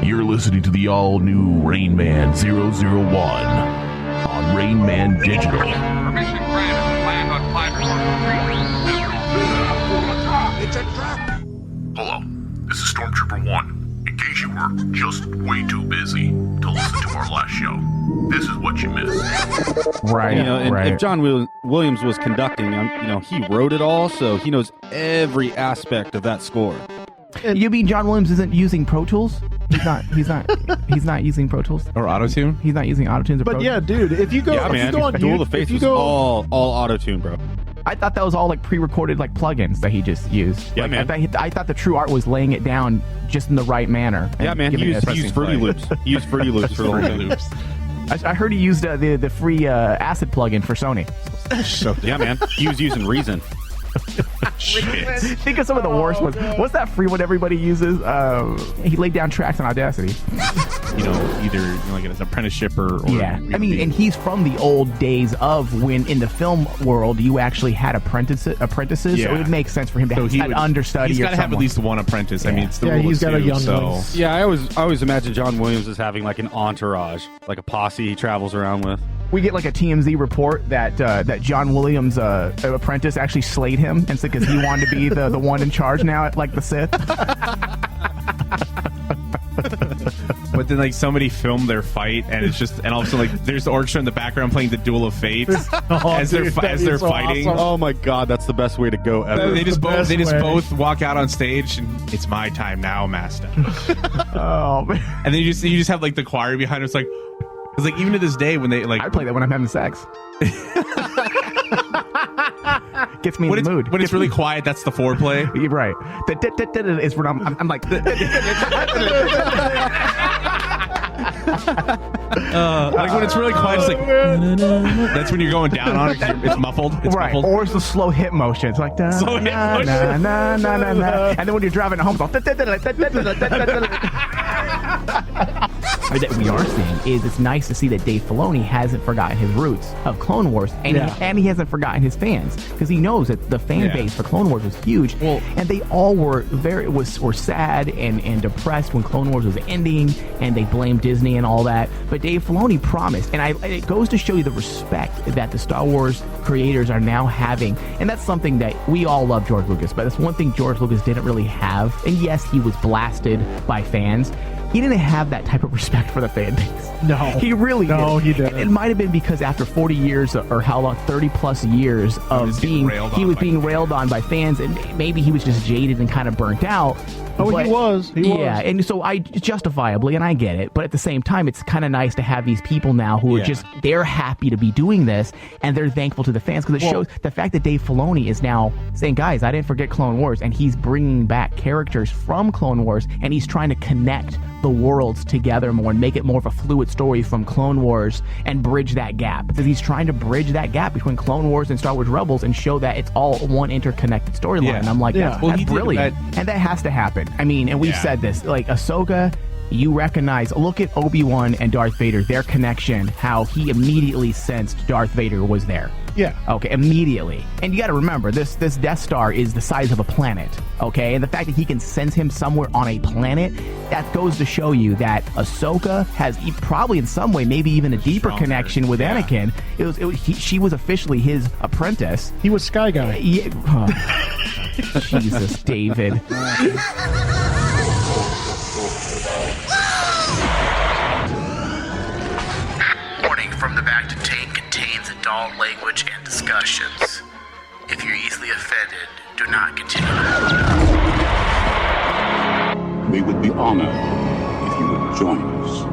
You're listening to the all-new Rain Man 001 on Rain Man Digital. Permission granted. Land on Flanders. It's a trap! Hello, this is Stormtrooper 1. In case you were just way too busy to listen to our last show, this is what you missed. Right. If John Williams was conducting, he wrote it all, so he knows every aspect of that score. You mean John Williams isn't using Pro Tools? He's not using Pro Tools or Autotune. He's not using Autotunes or Pro Tools. Yeah, dude, if you go on Duel of the Fates was all Autotune, bro. I thought that was all like pre-recorded like plugins that he just used. Yeah, like, man. I thought the true art was laying it down just in the right manner. Yeah, man. He used Fruity Loops. He used Fruity Loops for the whole thing. I heard he used the free Acid plugin for Sony. Yeah, man. He was using Reason. Shit. Think of some of the worst ones. What's that free one everybody uses? He laid down tracks on Audacity. Either like as an apprenticeship or yeah. I mean, and he's from the old days of when in the film world you actually had apprentices. Yeah. So it would make sense for him to have an understudy. He's got to have at least one apprentice. Yeah. I mean, it's the rule he's got two, a young one. Yeah, I always imagine John Williams as having like an entourage, like a posse he travels around with. We get like a TMZ report that John Williams' apprentice actually slayed him, and so because he wanted to be the one in charge now at like the Sith. But then like somebody filmed their fight, and it's just, and also like there's the orchestra in the background playing the Duel of Fates as they're fighting. Awesome. Oh my god, that's the best way to go ever. They just both walk out on stage, and it's my time now, master. Oh man! And then you just have like the choir behind us, like. Because like even to this day when they like I play that when I'm having sex. Gets me in the mood. When it's really quiet, that's the foreplay. You're right. Is when I'm like. Like when it's really quiet, it's like that's when you're going down on it. It's muffled. It's right. muffled. Or it's the slow hit motion. It's like slow hit motion. And then when you're driving home, it's that we are seeing is it's nice to see that Dave Filoni hasn't forgotten his roots of Clone Wars, and he hasn't forgotten his fans, because he knows that the fan base for Clone Wars was huge, and they all were were sad and depressed when Clone Wars was ending, and they blamed Disney and all that. But Dave Filoni promised, and it goes to show you the respect that the Star Wars creators are now having, and that's something that we all love George Lucas, but that's one thing George Lucas didn't really have. And yes, he was blasted by fans. He didn't have that type of respect for the fan base. No. He really didn't. No, he didn't. It might have been because after 40 years, or how long, 30 plus years of being railed on by fans, and maybe he was just jaded and kind of burnt out. Oh, but, he was. Yeah, and so justifiably, and I get it, but at the same time, it's kind of nice to have these people now who are they're happy to be doing this, and they're thankful to the fans, because it shows the fact that Dave Filoni is now saying, guys, I didn't forget Clone Wars, and he's bringing back characters from Clone Wars, and he's trying to connect the worlds together more and make it more of a fluid story from Clone Wars and bridge that gap. Because he's trying to bridge that gap between Clone Wars and Star Wars Rebels and show that it's all one interconnected storyline. Yeah. And I'm like, that's brilliant. And that has to happen. I mean, and we've said this, like Ahsoka, you recognize, look at Obi-Wan and Darth Vader, their connection, how he immediately sensed Darth Vader was there. Yeah. Okay, immediately. And you got to remember, this Death Star is the size of a planet, okay? And the fact that he can sense him somewhere on a planet, that goes to show you that Ahsoka has probably in some way, maybe even a deeper connection with Anakin. She was officially his apprentice. He was Sky Guy. Yeah. Oh. Jesus, David. From the Bacta tape contains adult language and discussions. If you're easily offended, do not continue. We would be honored if you would join us.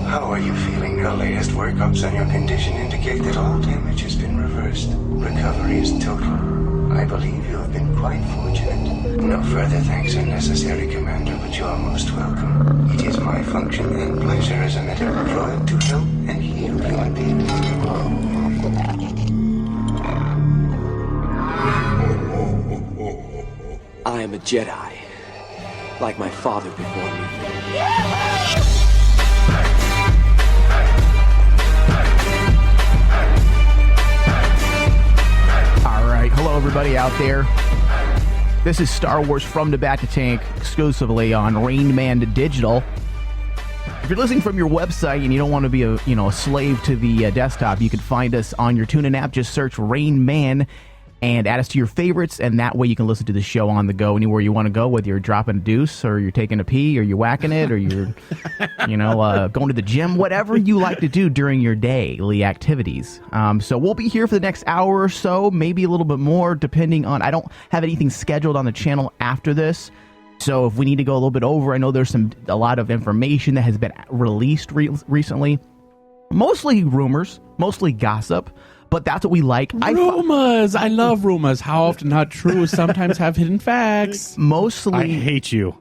How are you feeling? Our latest workups on your condition indicate that all damage has been reversed. Recovery is total. I believe you have been quite fortunate. No further thanks are necessary, Commander, but you are most welcome. It is my function and pleasure as a medical droid to help and heal human beings. I am a Jedi, like my father before me. All right, hello everybody out there. This is Star Wars from the Bacta Tank, exclusively on reimagined Digital. If you're listening from your website and you don't want to be a slave to the desktop, you can find us on your TuneIn app. Just search Rain Man and add us to your favorites, and that way you can listen to the show on the go anywhere you want to go, whether you're dropping a deuce or you're taking a pee or you're whacking it or you're going to the gym, whatever you like to do during your daily activities. So we'll be here for the next hour or so, maybe a little bit more, depending on, I don't have anything scheduled on the channel after this. So if we need to go a little bit over, I know there's a lot of information that has been released recently. Mostly rumors, mostly gossip. But that's what we like. Rumors. I love rumors. How often not true, sometimes have hidden facts. Mostly. I hate you.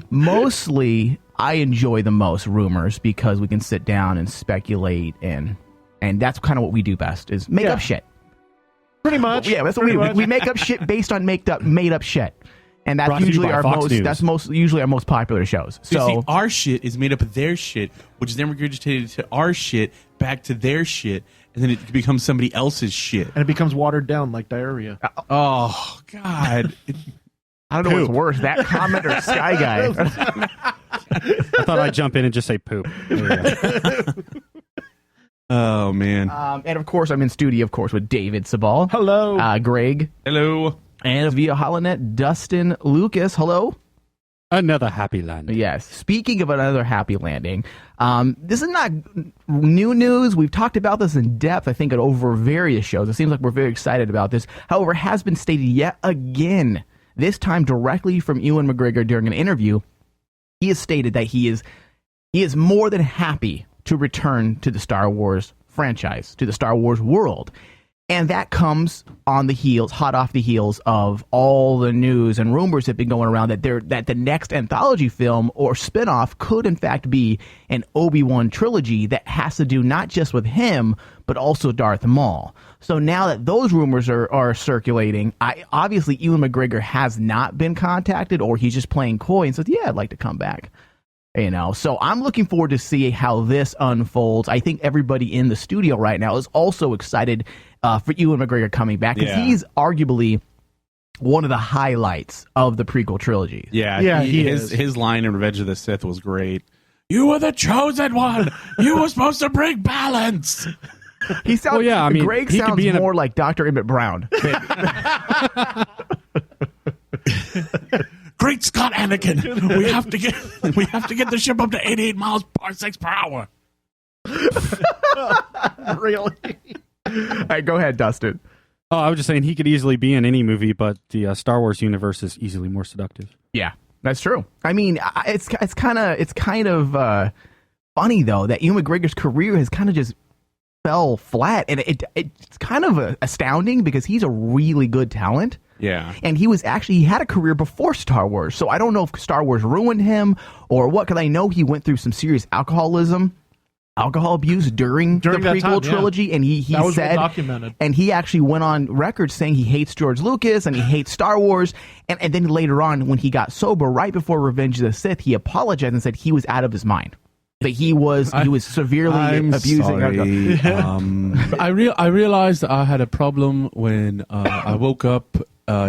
Mostly, I enjoy the most rumors because we can sit down and speculate, and that's kind of what we do best, is make up shit. Pretty much. Yeah, that's what we do. We make up shit based on made up shit. And that's usually usually our most popular shows. So see, our shit is made up of their shit, which is then regurgitated to our shit, back to their shit, and then it becomes somebody else's shit. And it becomes watered down like diarrhea. Oh, God. I don't know what's worse, that comment or Sky Guy. I thought I'd jump in and just say poop. Oh, man. And, of course, I'm in studio, of course, with David Sabal. Hello. Greg. Hello. And via HoloNet, Dustin Lucas. Hello. Another happy landing. Yes. Speaking of another happy landing, this is not new news. We've talked about this in depth, I think, over various shows. It seems like we're very excited about this. However, it has been stated yet again, this time directly from Ewan McGregor during an interview. He has stated that he is more than happy to return to the Star Wars franchise, to the Star Wars world. And that comes on the heels, hot off the heels of all the news and rumors that have been going around that the next anthology film or spinoff could in fact be an Obi-Wan trilogy that has to do not just with him, but also Darth Maul. So now that those rumors are circulating, obviously Ewan McGregor has not been contacted, or he's just playing coy and says, yeah, I'd like to come back. So I'm looking forward to see how this unfolds. I think everybody in the studio right now is also excited for Ewan McGregor coming back, because he's arguably one of the highlights of the prequel trilogy. Yeah, his line in Revenge of the Sith was great. You were the chosen one. You were supposed to bring balance. He sounds. Greg sounds more like Dr. Emmett Brown. Great Scott, Anakin! We have to get the ship up to 88 miles per hour. Really? All right, go ahead, Dustin. Oh, I was just saying he could easily be in any movie, but the Star Wars universe is easily more seductive. Yeah, that's true. I mean, it's kind of funny though that Ewan McGregor's career has kind of just fell flat, and it's kind of astounding because he's a really good talent. Yeah. And he had a career before Star Wars. So I don't know if Star Wars ruined him or what, because I know he went through some serious alcohol abuse during the prequel trilogy, and he said, documented. And he actually went on record saying he hates George Lucas and he hates Star Wars, and then later on when he got sober, right before Revenge of the Sith, he apologized and said he was out of his mind. That he was severely abusing. I realized I had a problem when I woke up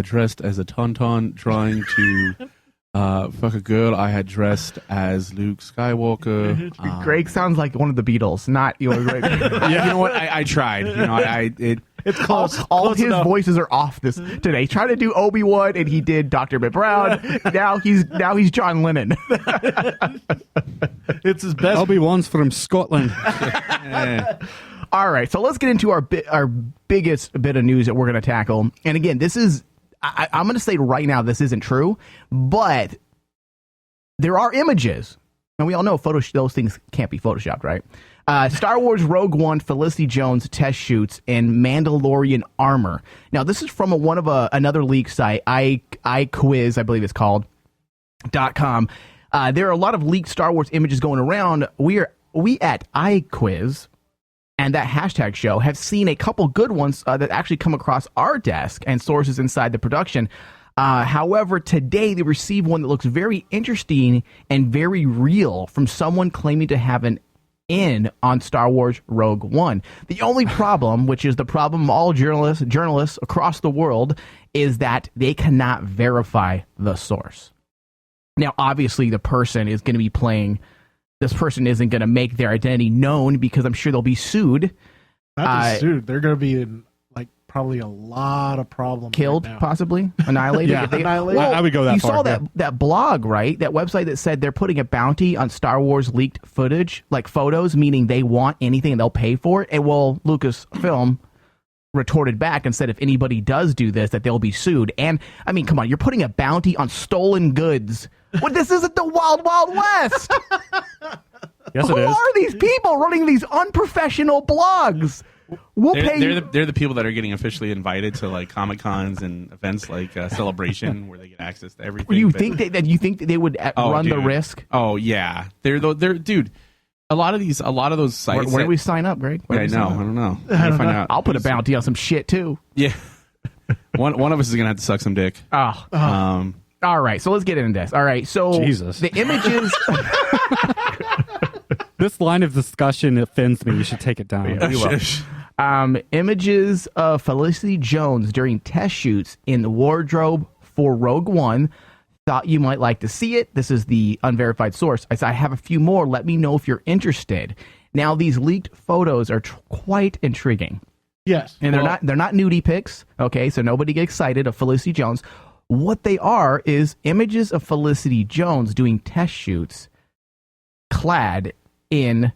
dressed as a tauntaun trying to fuck a girl I had dressed as Luke Skywalker. Greg sounds like one of the Beatles, not Ewan McGregor. Yeah, you know what? I tried. It's close. All his voices are off this today. He tried to do Obi-Wan and he did Dr. Emmett Brown. now he's John Lennon. It's his best. Obi-Wan's from Scotland. All right, so let's get into our biggest bit of news that we're going to tackle. And again, this is, I'm going to say right now this isn't true, but there are images. And we all know those things can't be photoshopped, right? Star Wars Rogue One Felicity Jones test shoots in Mandalorian armor. Now, this is from another leak site, iQuiz, I believe it's called, .com. There are a lot of leaked Star Wars images going around. We at iQuiz and that hashtag show have seen a couple good ones that actually come across our desk and sources inside the production. However, today they received one that looks very interesting and very real from someone claiming to have an in on Star Wars Rogue One. The only problem, which is the problem of all journalists across the world, is that they cannot verify the source. Now, obviously, the person is going to be playing. This person isn't going to make their identity known because I'm sure they'll be sued. Not just sued. They're going to be in probably a lot of problems. Killed, right possibly annihilated. Yeah, annihilated. I would go that you far. You saw that blog, right? That website that said they're putting a bounty on Star Wars leaked footage, like photos, meaning they want anything and they'll pay for it. And well, Lucasfilm retorted back and said if anybody does do this, that they'll be sued. And I mean, come on, you're putting a bounty on stolen goods. Well, this isn't the Wild Wild West. Yes, Who it is. are these people running these unprofessional blogs? We'll pay you. They're the people that are getting officially invited to like Comic Cons and events like Celebration, where they get access to everything. You think that they would run the risk? Oh yeah, they're dude. A lot of those sites. Where do we sign up, Greg? I don't know. Find out. I'll put a bounty on some shit too. Yeah. one of us is gonna have to suck some dick. Oh. All right, so let's get into this. All right, so Jesus. The images. This line of discussion offends me. You should take it down. Images of Felicity Jones during test shoots in the wardrobe for Rogue One. Thought you might like to see it. This is the unverified source. I said, I have a few more. Let me know if you're interested. Now, these leaked photos are quite intriguing. Yes. And they're not nudie pics. Okay, so nobody get excited of Felicity Jones. What they are is images of Felicity Jones doing test shoots clad in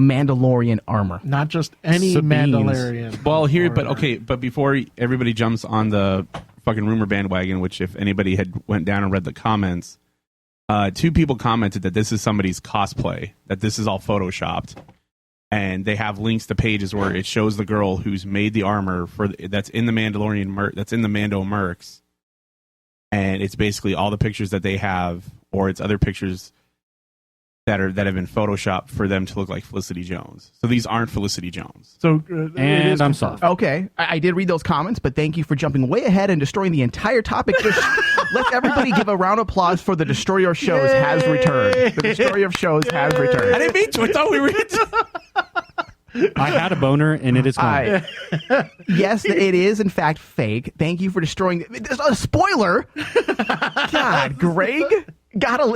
Mandalorian armor. Not just any Sabines. Mandalorian. But before everybody jumps on the fucking rumor bandwagon, which if anybody had went down and read the comments, 2 people commented that this is somebody's cosplay, that this is all photoshopped, and they have links to pages where it shows the girl who's made the armor that's in the Mandalorian that's in the Mando mercs, and it's basically all the pictures that they have, or it's other pictures that have been photoshopped for them to look like Felicity Jones. So these aren't Felicity Jones. So and I'm sorry. Okay, I did read those comments, but thank you for jumping way ahead and destroying the entire topic. Let everybody give a round of applause for the Destroyer of Shows has returned. The Destroyer of Shows has returned. I didn't mean to. I thought we were. I had a boner and it is gone. Yes, it is in fact fake. Thank you for destroying. There's a spoiler. God, Greg.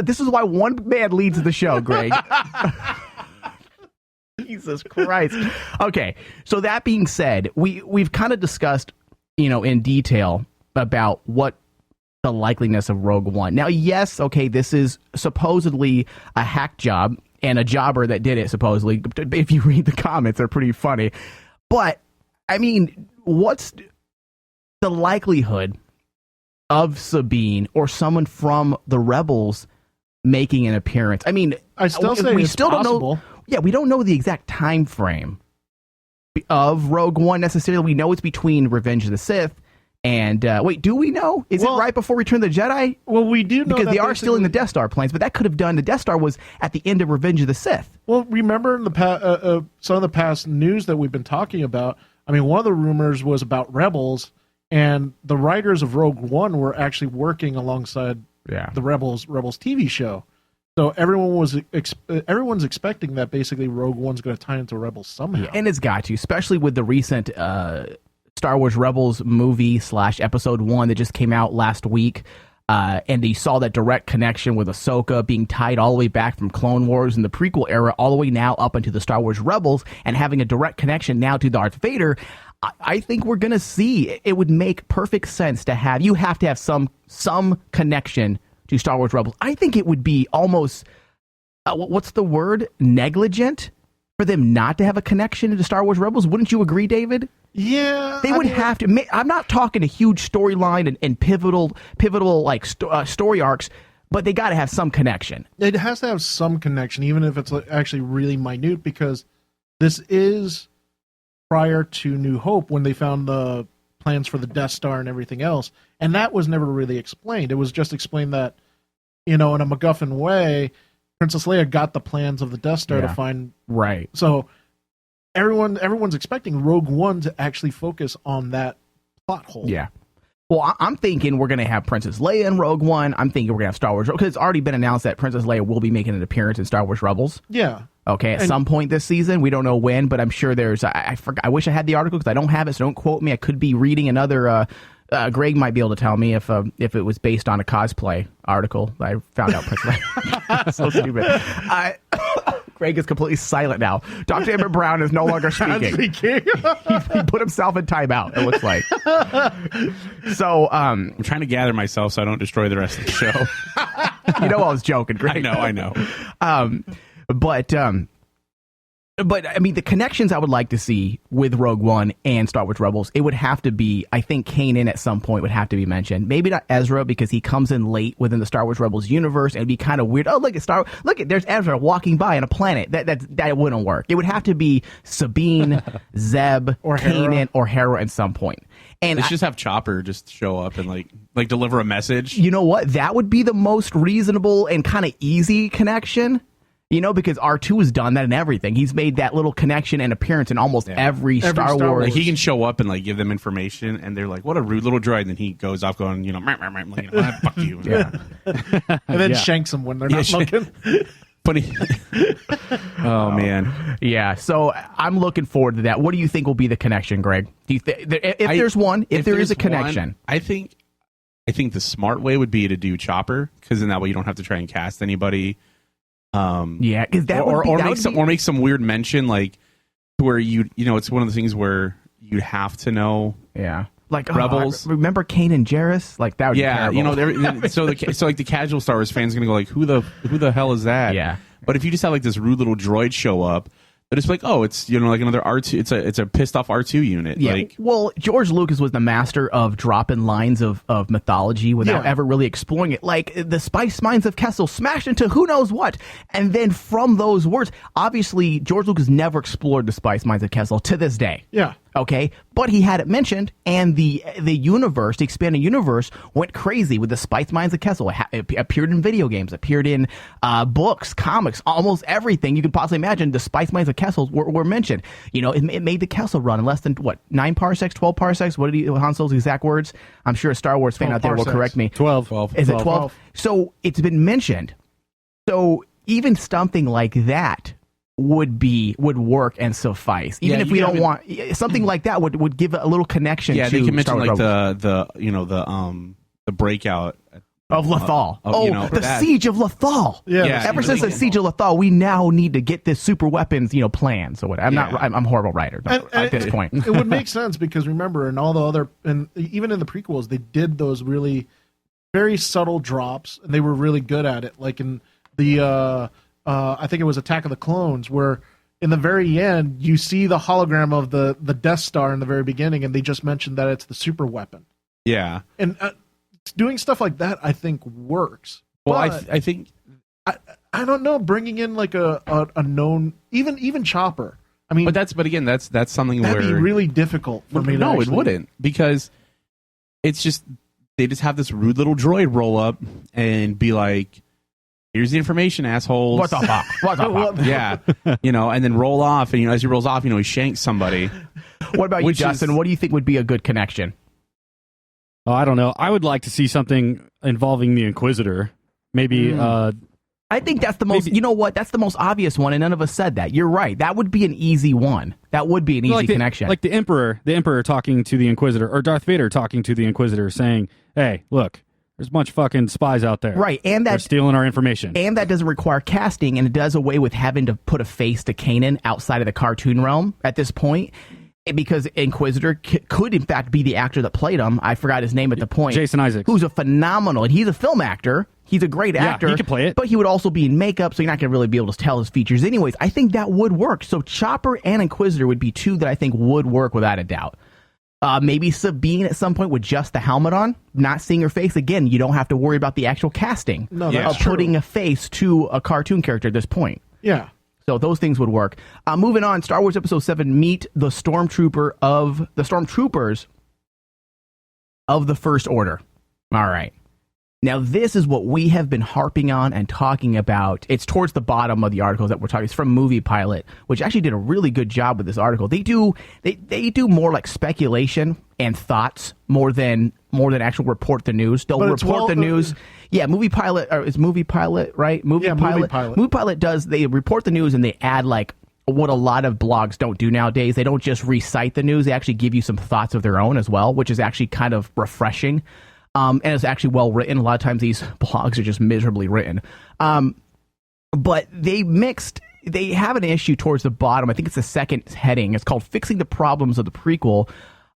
This is why one man leads the show, Greg. Jesus Christ. Okay, so that being said, we've kind of discussed, in detail about what the likeliness of Rogue One. Now, yes, okay, this is supposedly a hack job and a jobber that did it, supposedly. If you read the comments, they're pretty funny. But, I mean, what's the likelihood of Sabine or someone from the Rebels making an appearance? I mean, I still say we it's still possible. don't know. Yeah, we don't know the exact time frame of Rogue One necessarily. We know it's between Revenge of the Sith and wait, do we know? Is it right before Return of the Jedi? Well, we do know because that they are still in the Death Star planes, but that could have done. The Death Star was at the end of Revenge of the Sith. Well, remember in the some of the past news that we've been talking about. I mean, one of the rumors was about Rebels, and the writers of Rogue One were actually working alongside the Rebels TV show. So everyone's expecting that basically Rogue One's going to tie into Rebels somehow. Yeah, and it's got to, especially with the recent Star Wars Rebels movie / episode 1 that just came out last week. And you saw that direct connection with Ahsoka being tied all the way back from Clone Wars and the prequel era all the way now up into the Star Wars Rebels and having a direct connection now to Darth Vader. I think we're going to see. It would make perfect sense to have some connection to Star Wars Rebels. I think it would be almost, what's the word? Negligent for them not to have a connection to Star Wars Rebels. Wouldn't you agree, David? Yeah. They would have to. I'm not talking a huge storyline and pivotal like story arcs, but they got to have some connection. It has to have some connection, even if it's actually really minute, because this is prior to New Hope when they found the plans for the Death Star and everything else. And that was never really explained. It was just explained that, in a MacGuffin way, Princess Leia got the plans of the Death Star to find. Right. So everyone's expecting Rogue One to actually focus on that plot hole. Yeah. Well, I'm thinking we're going to have Princess Leia in Rogue One. I'm thinking we're going to have Star Wars, because it's already been announced that Princess Leia will be making an appearance in Star Wars Rebels. Yeah. Okay, at some point this season. We don't know when, but I'm sure there's... I wish I had the article because I don't have it, so don't quote me. I could be reading another... Greg might be able to tell me if it was based on a cosplay article. I found out Princess Leia. So stupid. Greg is completely silent now. Dr. Emmett Brown is no longer speaking. He put himself in timeout, it looks like. So, I'm trying to gather myself so I don't destroy the rest of the show. You know I was joking, Greg. I know. But I mean, the connections I would like to see with Rogue One and Star Wars Rebels, it would have to be, I think Kanan at some point would have to be mentioned. Maybe not Ezra, because he comes in late within the Star Wars Rebels universe, and it'd be kind of weird. Oh, there's Ezra walking by on a planet. That wouldn't work. It would have to be Sabine, Zeb, or Kanan, or Hera at some point. And let's just have Chopper just show up and like deliver a message. You know what? That would be the most reasonable and kind of easy connection. You know, because R2 has done that in everything. He's made that little connection and appearance in almost every Star Wars. Like, he can show up and give them information, and they're like, "What a rude little droid!" And then he goes off going, "Fuck you." Yeah. And then shanks them when they're not looking. But oh man, yeah. So I'm looking forward to that. What do you think will be the connection, Greg? Do you if there's one, if there is a connection? I think the smart way would be to do Chopper, because in that way you don't have to try and cast anybody. Because that make some weird mention, like where it's one of the things where you'd have to know. Yeah, like Rebels. Remember Kanan Jarrus? Like that would be terrible. So the casual Star Wars fans are gonna go like, who the hell is that? Yeah. But if you just have like this rude little droid show up, but it's like, oh, it's like another R2. It's a pissed off R2 unit. Yeah. Well, George Lucas was the master of dropping lines of mythology without ever really exploring it. Like the spice mines of Kessel smashed into who knows what, and then from those words, obviously George Lucas never explored the spice mines of Kessel to this day. Yeah. Okay, but he had it mentioned, and the universe, the expanded universe, went crazy with the spice mines of Kessel. It appeared in video games, appeared in books, comics, almost everything you could possibly imagine. The spice mines of Kessel were mentioned. You know, it made the Kessel run in less than 9 parsecs, 12 parsecs. What are Han Solo's exact words? I'm sure a Star Wars fan out there will correct me. 12. Is it 12? So it's been mentioned. So even something like that would work and suffice, even if we don't want something like that would give a little connection. Yeah, to they can mention like the the breakout of Lothal. The siege of Lothal. Yeah. Ever since the siege of Lothal, we now need to get this super weapons plan. So what? I'm a horrible writer at this point. It would make sense because remember, in all the other, and even in the prequels, they did those really very subtle drops, and they were really good at it. Like in the I think it was Attack of the Clones, where in the very end you see the hologram of the Death Star in the very beginning, and they just mentioned that it's the super weapon. Yeah, and doing stuff like that, I think works. Well, I think I don't know, bringing in like a known even Chopper. I mean, but again, that's something that'd where be really difficult for me. No, it wouldn't, because it's just they just have this rude little droid roll up and be like, here's the information, assholes. What the fuck? What the fuck? Yeah. And then roll off, and as he rolls off, he shanks somebody. What about you, Justin? What do you think would be a good connection? Oh, I don't know. I would like to see something involving the Inquisitor. Maybe I think that's the most, you know what? That's the most obvious one, and none of us said that. You're right. That would be an easy one. That would be an easy connection. Like the Emperor talking to the Inquisitor, or Darth Vader talking to the Inquisitor, saying, hey, look, there's a bunch of fucking spies out there. Right, and they're stealing our information. And that doesn't require casting, and it does away with having to put a face to Kanan outside of the cartoon realm at this point, because Inquisitor could in fact be the actor that played him. I forgot his name at the point. Jason Isaacs. Who's a phenomenal, and he's a film actor. He's a great actor. Yeah, he could play it. But he would also be in makeup, so you're not going to really be able to tell his features anyways. I think that would work. So Chopper and Inquisitor would be two that I think would work without a doubt. Maybe Sabine at some point with just the helmet on, not seeing her face. Again, you don't have to worry about the actual casting of putting a face to a cartoon character at this point. Yeah. So those things would work. Moving on, Star Wars Episode 7, meet the stormtroopers of the First Order. All right. Now, this is what we have been harping on and talking about. It's towards the bottom of the articles that we're talking. It's from Movie Pilot, which actually did a really good job with this article. They do more like speculation and thoughts more than actual report the news. They'll report the news. Yeah, Movie Pilot is Movie Pilot, right? Movie Pilot. Movie Pilot does. They report the news and they add like what a lot of blogs don't do nowadays. They don't just recite the news. They actually give you some thoughts of their own as well, which is actually kind of refreshing. And it's actually well written. A lot of times these blogs are just miserably written. But they have an issue towards the bottom. I think it's the second heading. It's called Fixing the Problems of the Prequel.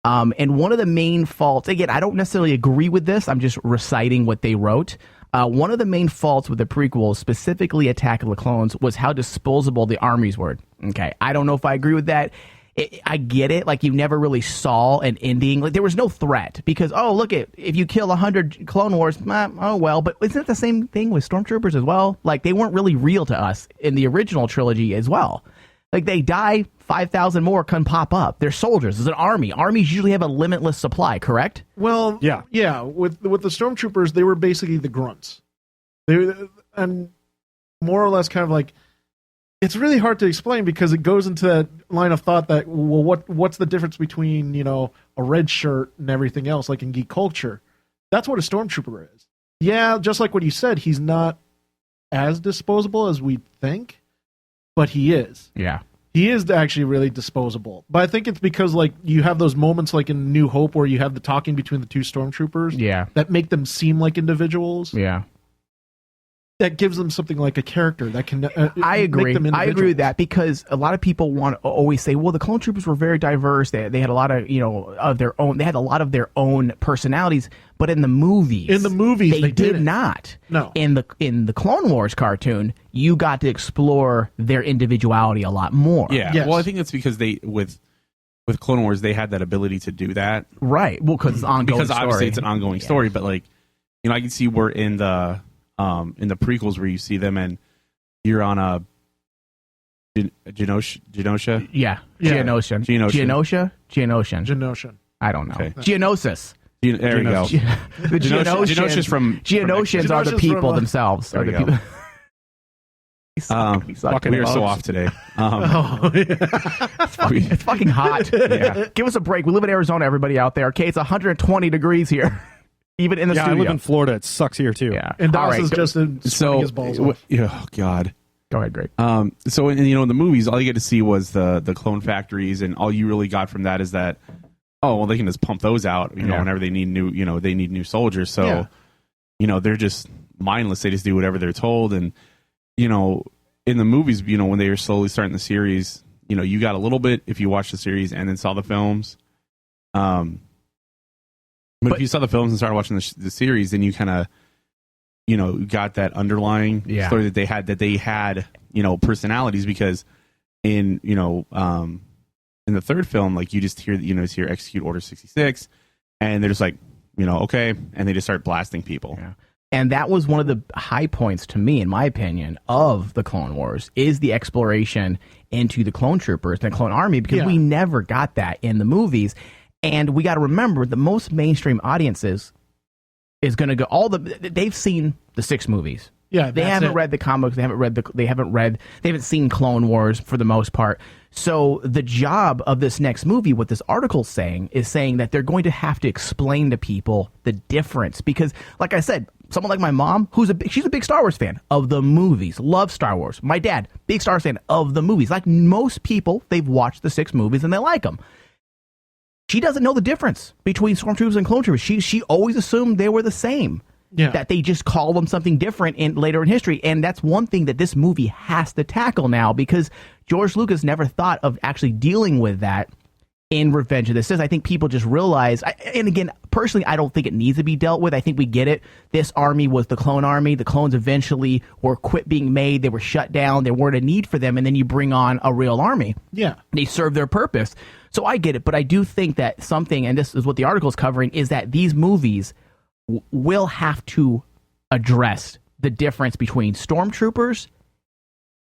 And one of the main faults, again, I don't necessarily agree with this. I'm just reciting what they wrote. One of the main faults with the prequel, specifically Attack of the Clones, was how disposable the armies were. Okay, I don't know if I agree with that. I get it. Like, you never really saw an ending. Like, there was no threat because, oh, look, if you kill 100 Clone Wars, oh, well. But isn't it the same thing with stormtroopers as well? Like, they weren't really real to us in the original trilogy as well. Like, they die, 5,000 more can pop up. They're soldiers. It's an army. Armies usually have a limitless supply, correct? Well, yeah. With the stormtroopers, they were basically the grunts. And more or less kind of like, it's really hard to explain because it goes into that line of thought that, well, what's the difference between, a red shirt and everything else, like in geek culture? That's what a stormtrooper is. Yeah, just like what you said, he's not as disposable as we think, but he is. Yeah. He is actually really disposable. But I think it's because, like, you have those moments like in New Hope where you have the talking between the two stormtroopers that make them seem like individuals. Yeah. That gives them something like a character that can I agree. make them individuals. I agree with that because a lot of people always say, well, the clone troopers were very diverse. They had a lot of, of their own. They had a lot of their own personalities. But in the movies, they did not. No. In the Clone Wars cartoon, you got to explore their individuality a lot more. Yeah. Yes. Well, I think it's because with Clone Wars, they had that ability to do that. Right. Well, because it's ongoing. Because obviously it's an ongoing story. But like, I can see where in the prequels where you see them and you're on a Genosha. Yeah. Geonosian. I don't know. Okay. Geonosis. There you go. The Geonosians are the people themselves. There we go. We are so off today. It's fucking hot. Yeah. Give us a break. We live in Arizona, everybody out there. Okay, it's 120 degrees here. Even in the studio. I live in Florida. It sucks here too. Yeah. And Dawson's just sweating his balls off. Oh God. Go ahead, Greg. So in the movies, all you get to see was the clone factories, and all you really got from that is that, oh well, they can just pump those out, whenever they need new soldiers. So, they're just mindless. They just do whatever they're told, and in the movies, when they were slowly starting the series, you got a little bit if you watched the series and then saw the films. But if you saw the films and started watching the series, then you kind of, got that underlying story that they had, personalities, because in the third film, like, you just hear execute Order 66, and they're just like, okay, and they just start blasting people. Yeah. And that was one of the high points to me, in my opinion, of the Clone Wars, is the exploration into the clone troopers and the clone army, because we never got that in the movies. And we got to remember, the most mainstream audiences is going to go they've seen the 6 movies. Yeah, they haven't read the comics. They haven't seen Clone Wars for the most part. So the job of this next movie, what this article's saying, is saying that they're going to have to explain to people the difference. Because, like I said, someone like my mom, she's a big Star Wars fan of the movies, loves Star Wars. My dad, big Star Wars fan of the movies. Like most people, they've watched the 6 movies and they like them. She doesn't know the difference between stormtroopers and clone troopers. She always assumed they were the same. Yeah. That they just call them something different later in history. And that's one thing that this movie has to tackle now, because George Lucas never thought of actually dealing with that in Revenge of the Sith. I think people just realize, and again, personally, I don't think it needs to be dealt with. I think we get it. This army was the clone army. The clones eventually were quit being made. They were shut down. There weren't a need for them. And then you bring on a real army. Yeah. They serve their purpose. So I get it. But I do think that something, and this is what the article is covering, is that these movies will have to address the difference between stormtroopers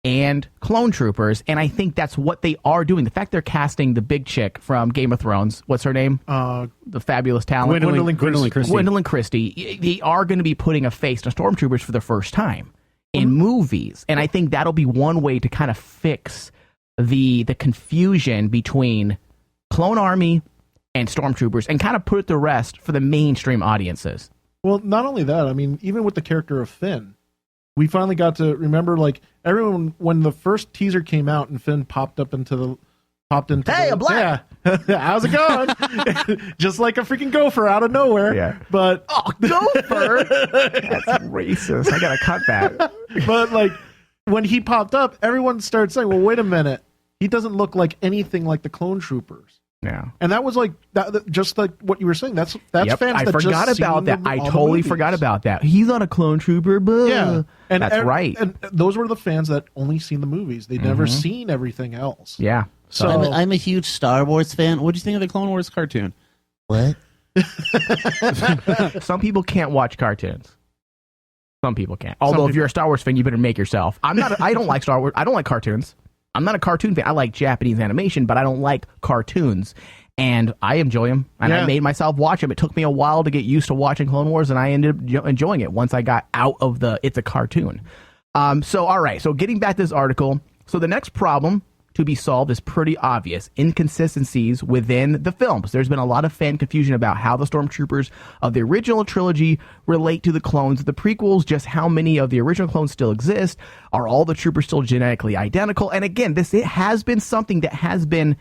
and clone troopers, and I think that's what they are doing. The fact they're casting the big chick from Game of Thrones, what's her name? The fabulous talent. Gwendolyn Christie. They are going to be putting a face to stormtroopers for the first time in movies, and I think that'll be one way to kind of fix the confusion between Clone Army and stormtroopers and kind of put it to rest for the mainstream audiences. Well, not only that, I mean, even with the character of Finn, we finally got to remember, like, everyone, when the first teaser came out and Finn popped into Hey, I'm black! Yeah. How's it going? Just like a freaking gopher out of nowhere. Yeah. But, oh, gopher? That's racist. I gotta cut that. But, like, when he popped up, everyone started saying, well, wait a minute. He doesn't look like anything like the clone troopers. Yeah. And that was like that, just like what you were saying. That's yep, fans I that forgot just about that. I totally forgot about that. He's not a clone trooper, but yeah, and that's right. And those were the fans that only seen the movies. They'd never seen everything else. Yeah. So I'm a huge Star Wars fan. What do you think of the Clone Wars cartoon? What? Some people can't watch cartoons. Some people can't. Although if you're a Star Wars fan, you better make yourself. I don't like Star Wars. I don't like cartoons. I'm not a cartoon fan. I like Japanese animation, but I don't like cartoons. And I enjoy them. And I made myself watch them. It took me a while to get used to watching Clone Wars, and I ended up enjoying it once I got out of it's a cartoon. So, all right. So getting back to this article. So the next problem to be solved is pretty obvious. Inconsistencies within the films. There's been a lot of fan confusion about how the stormtroopers of the original trilogy relate to the clones of the prequels, just how many of the original clones still exist. Are all the troopers still genetically identical? And again, it has been something that has been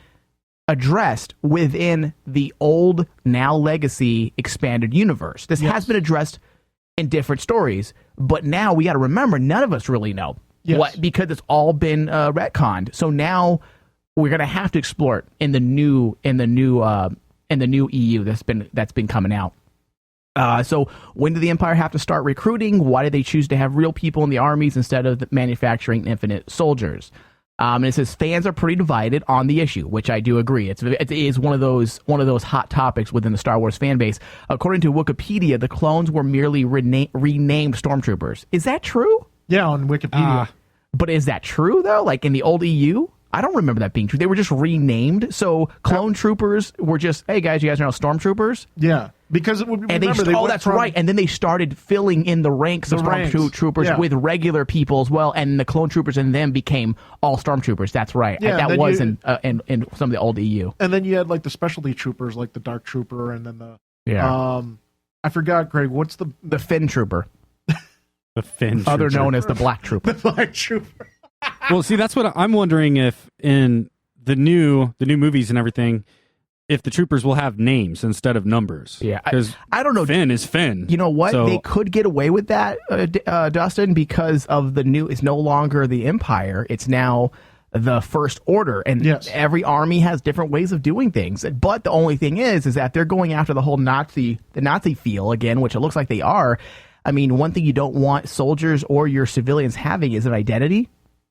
addressed within the old, now legacy expanded universe. This has been addressed in different stories, but now we got to remember, none of us really know. What, because it's all been retconned. So now we're gonna have to explore it in the new EU that's been coming out. So when did the Empire have to start recruiting? Why did they choose to have real people in the armies instead of manufacturing infinite soldiers? And it says fans are pretty divided on the issue, which I do agree. It is one of those hot topics within the Star Wars fan base. According to Wikipedia, the clones were merely renamed stormtroopers. Is that true? Yeah, on Wikipedia. But is that true, though? Like in the old EU? I don't remember that being true. They were just renamed. So clone troopers were just, hey, guys, you guys are now stormtroopers? Yeah. Because it would remember, that's right. And then they started filling in the ranks of stormtroopers with regular people as well. And the clone troopers and them became all stormtroopers. That's right. Yeah, that was in some of the old EU. And then you had like the specialty troopers, like the Dark Trooper, and then the... Yeah. I forgot, Greg, what's the Finn Trooper. The Finn Trooper. Other known as the Black Trooper. The Black Trooper. Well, see, that's what I'm wondering, if in the new movies and everything, if the troopers will have names instead of numbers. Yeah, because I don't know. Finn is Finn. You know what? So, they could get away with that, Dustin, because of the new. It's no longer the Empire. It's now the First Order, and every army has different ways of doing things. But the only thing is that they're going after the whole Nazi feel again, which it looks like they are. I mean, one thing you don't want soldiers or your civilians having is an identity.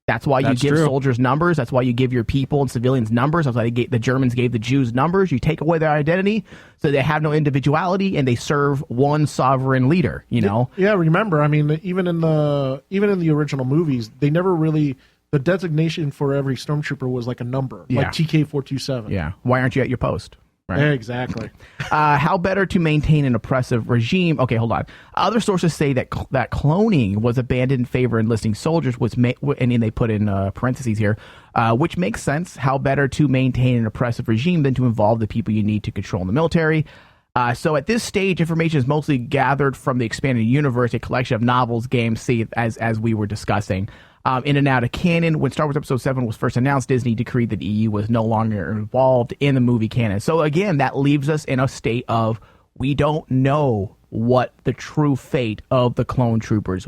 That's why you give soldiers numbers. That's why you give your people and civilians numbers. That's why the Germans gave the Jews numbers. You take away their identity, so they have no individuality, and they serve one sovereign leader. You know. Yeah. Remember, I mean, even in the original movies, they never really. The designation for every stormtrooper was like a number, like TK-427. Yeah. Why aren't you at your post? Right. Yeah, exactly. How better to maintain an oppressive regime? Okay, hold on. Other sources say that cloning was abandoned in favor of enlisting soldiers, and then they put in parentheses here, which makes sense. How better to maintain an oppressive regime than to involve the people you need to control in the military? So at this stage, information is mostly gathered from the expanded universe, a collection of novels, games, as we were discussing. In and out of canon. When Star Wars Episode 7 was first announced, Disney decreed that the EU was no longer involved in the movie canon. So again, that leaves us in a state of we don't know what the true fate of the clone troopers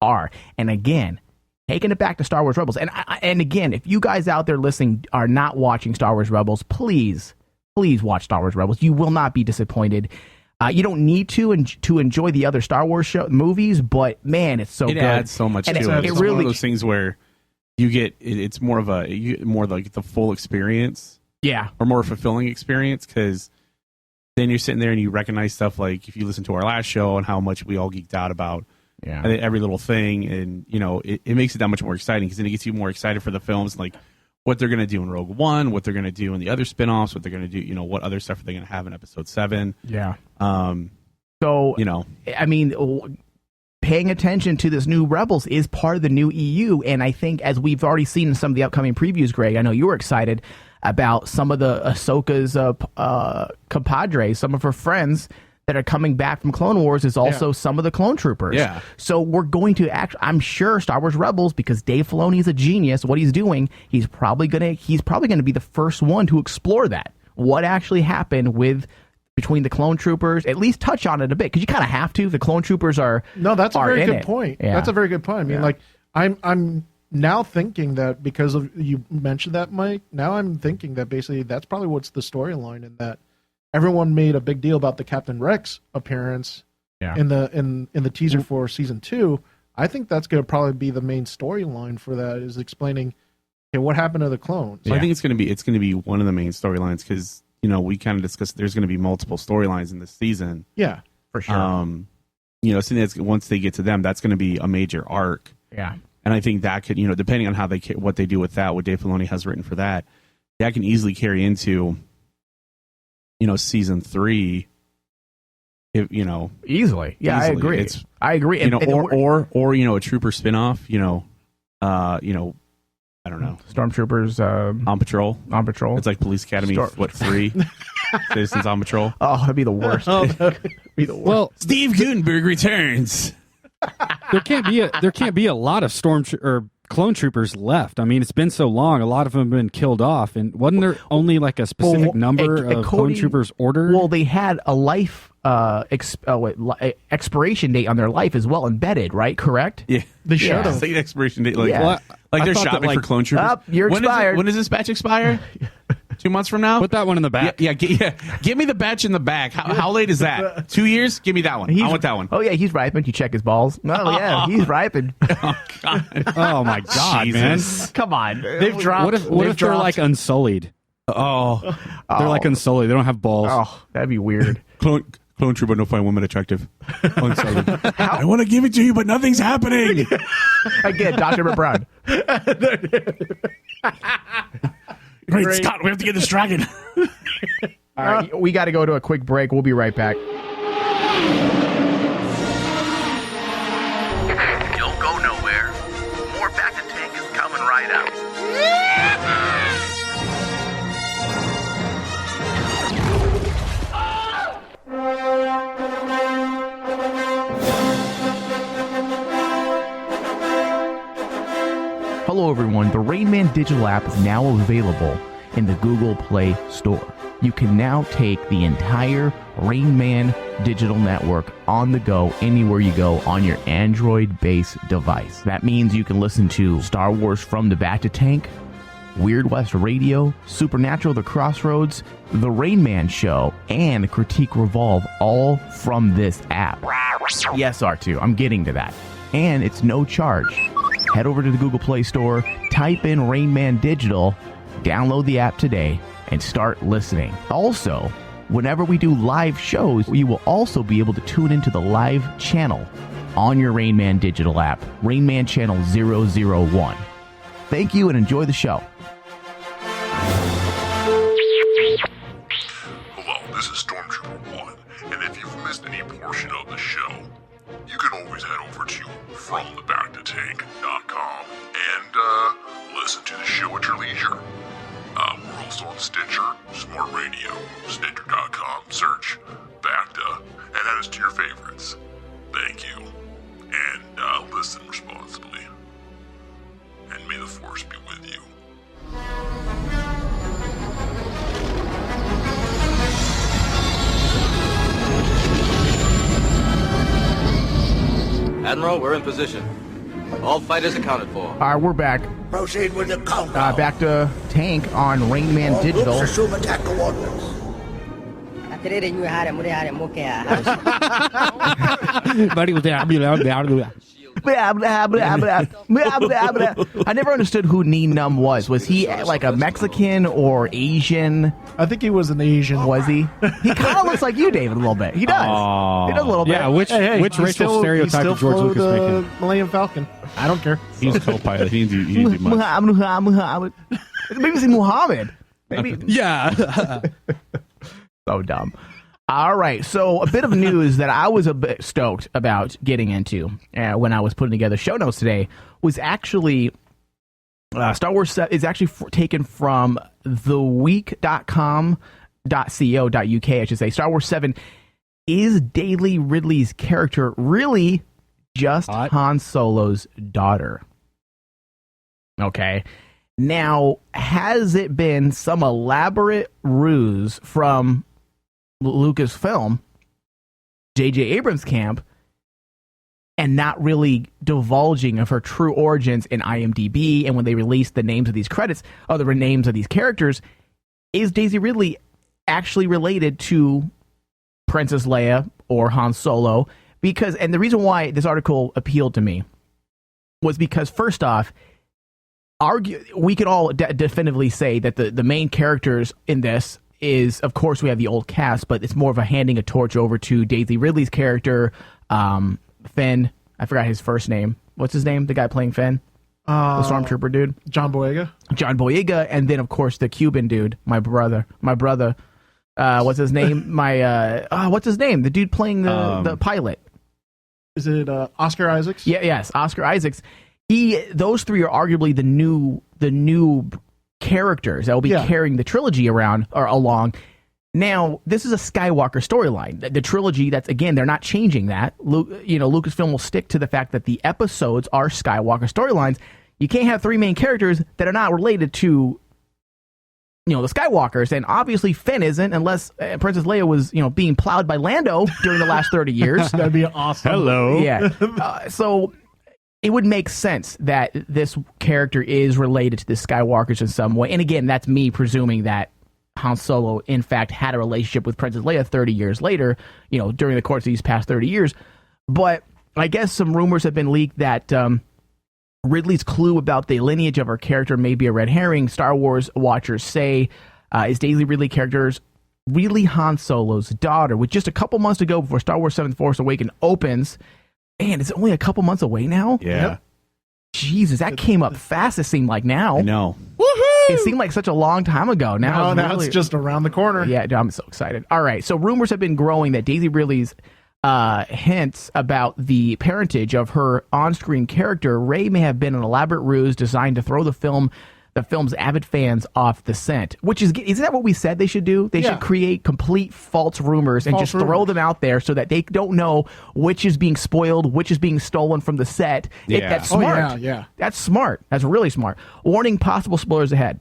are. And again, taking it back to Star Wars Rebels. And again, if you guys out there listening are not watching Star Wars Rebels, please watch Star Wars Rebels. You will not be disappointed. You don't need to enjoy the other Star Wars movies, but man, it's so good. It adds so much to it. It's really one of those things where you get it's more like the full experience, or more fulfilling experience, because then you're sitting there and you recognize stuff like if you listen to our last show and how much we all geeked out about Yeah. every little thing, and it makes it that much more exciting because then it gets you more excited for the films, like what they're going to do in Rogue One, what they're going to do in the other spinoffs, what they're going to do, what other stuff are they going to have in Episode 7. Yeah. So I mean, paying attention to this new Rebels is part of the new EU, and I think as we've already seen in some of the upcoming previews, Greg, I know you were excited about some of the Ahsoka's compadres, some of her friends that are coming back from Clone Wars is also some of the clone troopers. Yeah. So we're going to I'm sure Star Wars Rebels, because Dave Filoni is a genius, what he's doing, he's probably gonna be the first one to explore that. What actually happened between the clone troopers, at least touch on it a bit, because you kind of have to. The clone troopers are that's a very good it. point. Yeah. That's a very good point. I mean, like I'm now thinking that because of you mentioned that, Mike. Now I'm thinking that basically that's probably what's the storyline in that. Everyone made a big deal about the Captain Rex appearance in the teaser for season 2. I think that's going to probably be the main storyline for that, is explaining what happened to the clones. I think it's going to be one of the main storylines because we kind of discussed there's going to be multiple storylines in this season. Yeah, for sure. So once they get to them, that's going to be a major arc. Yeah, and I think that could depending on what they do with that, what Dave Filoni has written for that can easily carry into season 3, easily. Yeah, I agree. I agree. Or a trooper spinoff. I don't know. Stormtroopers on patrol. On patrol. It's like Police Academy. 3 citizens on patrol. Oh, that'd be the worst. Well, Steve Gutenberg returns. There can't be a lot of clone troopers left. I mean, it's been so long. A lot of them have been killed off, and wasn't there only like a specific number of clone troopers ordered? Well, they had a life expiration date on their life as well embedded, right? Correct? Yeah, they should have. Like expiration date, like they're shopping for clone troopers. You're expired. When does this batch expire? 2 months from now? Put that one in the back. Yeah. Give me the batch in the back. How late is that? 2 years? Give me that one. I want that one. Oh, yeah, he's ripened. You check his balls. Oh, yeah, he's ripened. Oh, God. Oh, my God, Jesus. man. Come on. They've dropped. What if they're like unsullied? Oh. They're like unsullied. They don't have balls. Oh, that'd be weird. Clone trooper, no find women attractive. Unsullied. I want to give it to you, but nothing's happening. Again, Dr. McBrown. Great Scott, we have to get this dragon. All right, we got to go to a quick break. We'll be right back. Don't go nowhere. More Bacta Tank is coming right up. Hello, everyone. The Rain Man digital app is now available in the Google Play Store. You can now take the entire Rain Man digital network on the go anywhere you go on your Android-based device. That means you can listen to Star Wars From the Bacta Tank, Weird West Radio, Supernatural The Crossroads, The Rain Man Show, and Critique Revolve, all from this app. Yes, R2, I'm getting to that. And it's no charge. Head over to the Google Play Store, type in Rain Man Digital, download the app today, and start listening. Also, whenever we do live shows, you will also be able to tune into the live channel on your Rain Man Digital app, Rain Man Channel 001. Thank you and enjoy the show. Hello, this is Stormtrooper 1, and if you've missed any portion of the show, you can always head over to FromTheBactaTank.com and listen to the show at your leisure. We're also on Stitcher, Smart Radio, Stitcher.com, search Bacta, and add us to your favorites. Thank you, and listen responsibly. And may the Force be with you. Admiral, we're in position. All fighters accounted for. All right, we're back. Proceed with the countdown. Back to Tank on Rain Man Digital. Groups assume attack coordinates. I never understood who Nee Num was. Was he like a Mexican or Asian? I think he was an Asian. Was he? He kind of looks like you, David, a little bit. He does. He does a little bit. Yeah, which racial stereotype did George Lucas make him? Millennium Falcon. I don't care. He's a co-pilot. He didn't do much. Muhammad. Maybe say Muhammad. Maybe. Yeah. So dumb. All right, so a bit of news that I was a bit stoked about getting into when I was putting together show notes today was actually Star Wars is actually taken from theweek.com.co.uk, I should say. Star Wars 7, is Daisy Ridley's character really just Han Solo's daughter? Okay. Now, has it been some elaborate ruse from Lucasfilm, J.J. Abrams' camp, and not really divulging of her true origins in IMDb, and when they released the names of these credits, or the names of these characters, is Daisy Ridley actually related to Princess Leia or Han Solo? And the reason why this article appealed to me was because, first off, we could all definitively say that the main characters in this is, of course, we have the old cast, but it's more of a handing a torch over to Daisy Ridley's character, Finn. I forgot his first name. What's his name? The guy playing Finn? The stormtrooper dude? John Boyega. And then, of course, the Cuban dude, my brother. What's his name? What's his name? The dude playing the pilot. Is it Oscar Isaacs? Yes, Oscar Isaacs. Those three are arguably the new characters that will be carrying the trilogy along. Now, this is a Skywalker storyline. The trilogy, they're not changing that. Lucasfilm will stick to the fact that the episodes are Skywalker storylines. You can't have three main characters that are not related to, the Skywalkers, and obviously Finn isn't, unless Princess Leia was, being plowed by Lando during the last 30 years. That'd be awesome. Hello. Yeah. So it would make sense that this character is related to the Skywalkers in some way. And again, that's me presuming that Han Solo, in fact, had a relationship with Princess Leia 30 years later, during the course of these past 30 years. But I guess some rumors have been leaked that Ridley's clue about the lineage of her character may be a red herring. Star Wars watchers say, is Daisy Ridley characters really Han Solo's daughter? With just a couple months to go before Star Wars 7 Force Awakens opens. Man, it's only a couple months away now? Yeah. Yep. Jesus, that came up fast, it seemed like now. I know. Woohoo! It seemed like such a long time ago. Now it's just around the corner. Yeah, I'm so excited. All right, so rumors have been growing that Daisy Ridley's hints about the parentage of her on-screen character, Rey, may have been an elaborate ruse designed to throw the film's avid fans off the scent. Isn't that what we said they should do? They should create complete false rumors and throw them out there so that they don't know which is being spoiled, which is being stolen from the set. Yeah. That's smart. That's smart. That's really smart. Warning, possible spoilers ahead.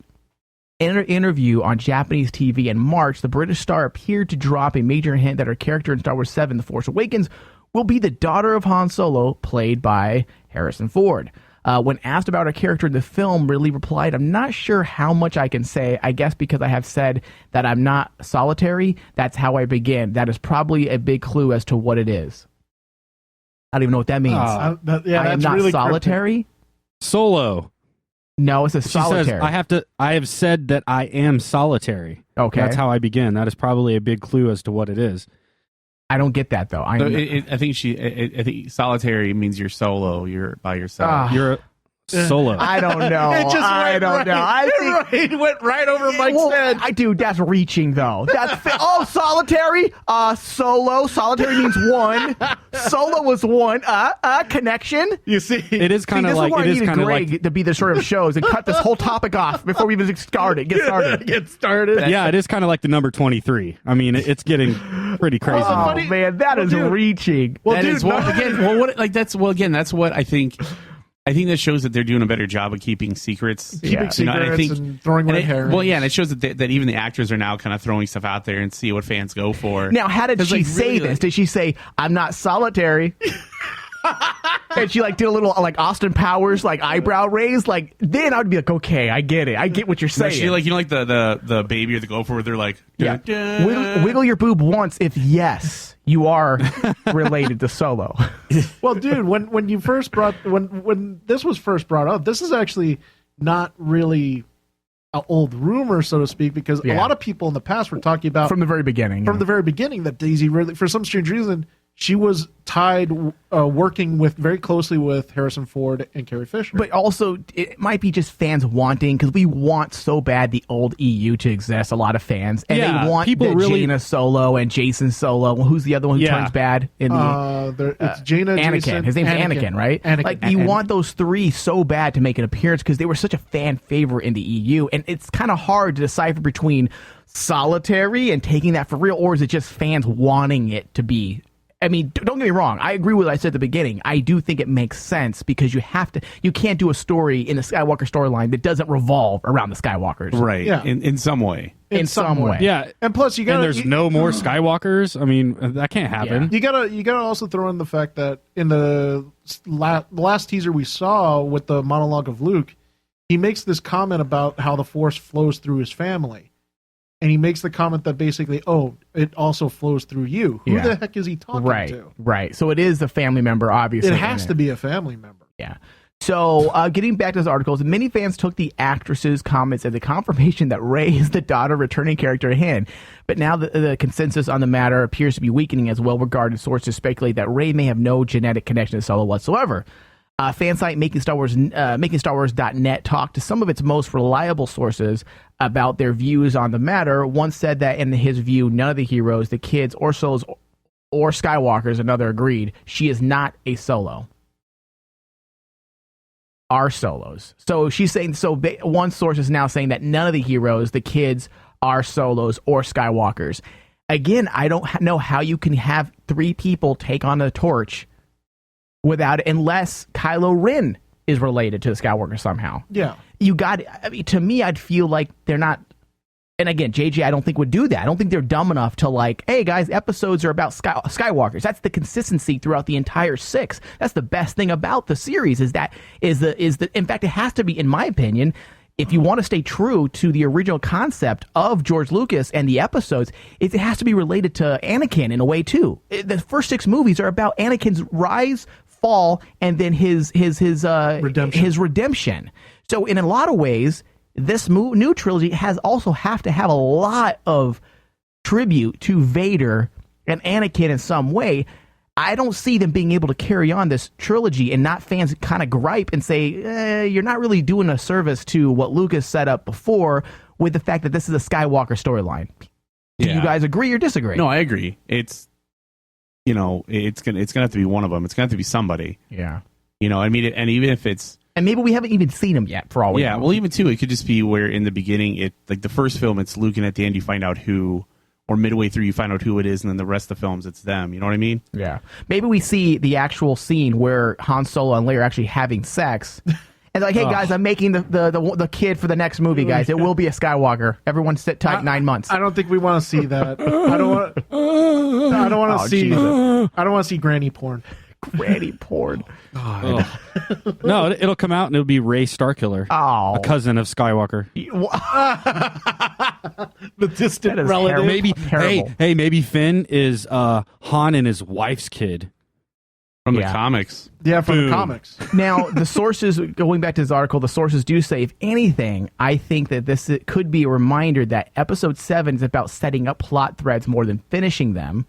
In an interview on Japanese TV in March, the British star appeared to drop a major hint that her character in Star Wars 7, The Force Awakens, will be the daughter of Han Solo, played by Harrison Ford. When asked about her character in the film, Ridley replied, "I'm not sure how much I can say. I guess because I have said that I'm not solitary, that's how I begin. That is probably a big clue as to what it is." I don't even know what that means. I am not really solitary? Cryptic. Solo. No, it's a solitary. Says, I have said that I am solitary. Okay. That's how I begin. That is probably a big clue as to what it is. I don't get that, though. I think solitary means you're solo. You're by yourself. You're solo. I don't know. I don't know. It went right over Mike's head. Dude, that's reaching, though. Solitary. Solo. Solitary means one. Solo was one. Connection. You see, it is kind of like it is kind of like to be the sort of shows and cut this whole topic off before we even get started. Get started. Yeah, it is kind of like the number 23. I mean, it's getting pretty crazy. Oh man, that is reaching. Well, dude, that's what I think. I think that shows that they're doing a better job of keeping secrets. And throwing red herrings. Well, yeah, and it shows that even the actors are now kind of throwing stuff out there and see what fans go for. Now, how did she say this? Did she say, "I'm not solitary"? And she did a little Austin Powers eyebrow raise. Then I would be like, okay, I get it. I get what you're saying. She the baby or the gopher where they're like, wiggle your boob once if yes. you are related to Solo. Well, dude, when you first when this was first brought up, this is actually not really an old rumor, so to speak, because a lot of people in the past were talking about from the very beginning. From the very beginning, that Daisy really, for some strange reason, she was tied, working very closely with Harrison Ford and Carrie Fisher. But also, it might be just fans wanting, because we want so bad the old EU to exist, a lot of fans. And they want Jaina Solo and Jason Solo. Who's the other one who turns bad? In the, it's Jaina, Anakin. Jason, His name's Anakin, right? Anakin. Like, you want those three so bad to make an appearance because they were such a fan favorite in the EU. And it's kind of hard to decipher between solitary and taking that for real, or is it just fans wanting it to be? I mean, don't get me wrong. I agree with what I said at the beginning. I do think it makes sense because you can't do a story in the Skywalker storyline that doesn't revolve around the Skywalkers. Right. Yeah. In some way. In some way. Yeah. And plus, and there's no more Skywalkers. I mean, that can't happen. Yeah. You gotta also throw in the fact that in the last teaser we saw with the monologue of Luke, he makes this comment about how the Force flows through his family. And he makes the comment that basically, it also flows through you. Who the heck is he talking to? Right. So it is a family member, obviously. It has to be a family member. Yeah. So getting back to those articles, many fans took the actress's comments as a confirmation that Rey is the daughter returning character at hand. But now the consensus on the matter appears to be weakening as well-regarded sources speculate that Rey may have no genetic connection to Solo whatsoever. Fan site MakingStarWars.net talked to some of its most reliable sources about their views on the matter. One said that in his view, none of the heroes, the kids, or Solos, or Skywalkers, another agreed, she is not a Solo. Are Solos. So she's saying, one source is now saying that none of the heroes, the kids, are Solos or Skywalkers. Again, I don't know how you can have three people take on the torch without it, unless Kylo Ren is related to the Skywalker somehow. Yeah. To me, I'd feel like they're not, and again, JJ, I don't think would do that. I don't think they're dumb enough to hey guys, episodes are about Skywalkers. That's the consistency throughout the entire 6. That's the best thing about the series in fact, it has to be, in my opinion, if you want to stay true to the original concept of George Lucas and the episodes, it has to be related to Anakin in a way too. The first 6 movies are about Anakin's rise, fall, and then his redemption. So in a lot of ways, this new trilogy have to have a lot of tribute to Vader and Anakin in some way. I don't see them being able to carry on this trilogy and not fans kind of gripe and say, you're not really doing a service to what Lucas set up before with the fact that this is a Skywalker storyline. Do you guys agree or disagree? No, I agree. It's gonna have to be one of them. It's gonna have to be somebody. Yeah. I mean, and even if it's, and maybe we haven't even seen him yet for all we know. Well, even too, it could just be where in the beginning, like the first film, it's Luke, and at the end you find out who, or midway through you find out who it is, and then the rest of the films it's them. You know what I mean? Yeah. Maybe we see the actual scene where Han Solo and Leia are actually having sex. And they're like, hey guys, I'm making the kid for the next movie, guys. It will be a Skywalker. Everyone sit tight. 9 months. I don't think we want to see that. I don't want to see. I don't want to see granny porn. Granny porn. No, it'll come out and it'll be Rey Starkiller, a cousin of Skywalker. The distant relative. Maybe, maybe Finn is Han and his wife's kid. From the comics. Yeah, from the comics. Now, the sources, going back to this article, the sources do say, if anything, I think that this could be a reminder that Episode 7 is about setting up plot threads more than finishing them.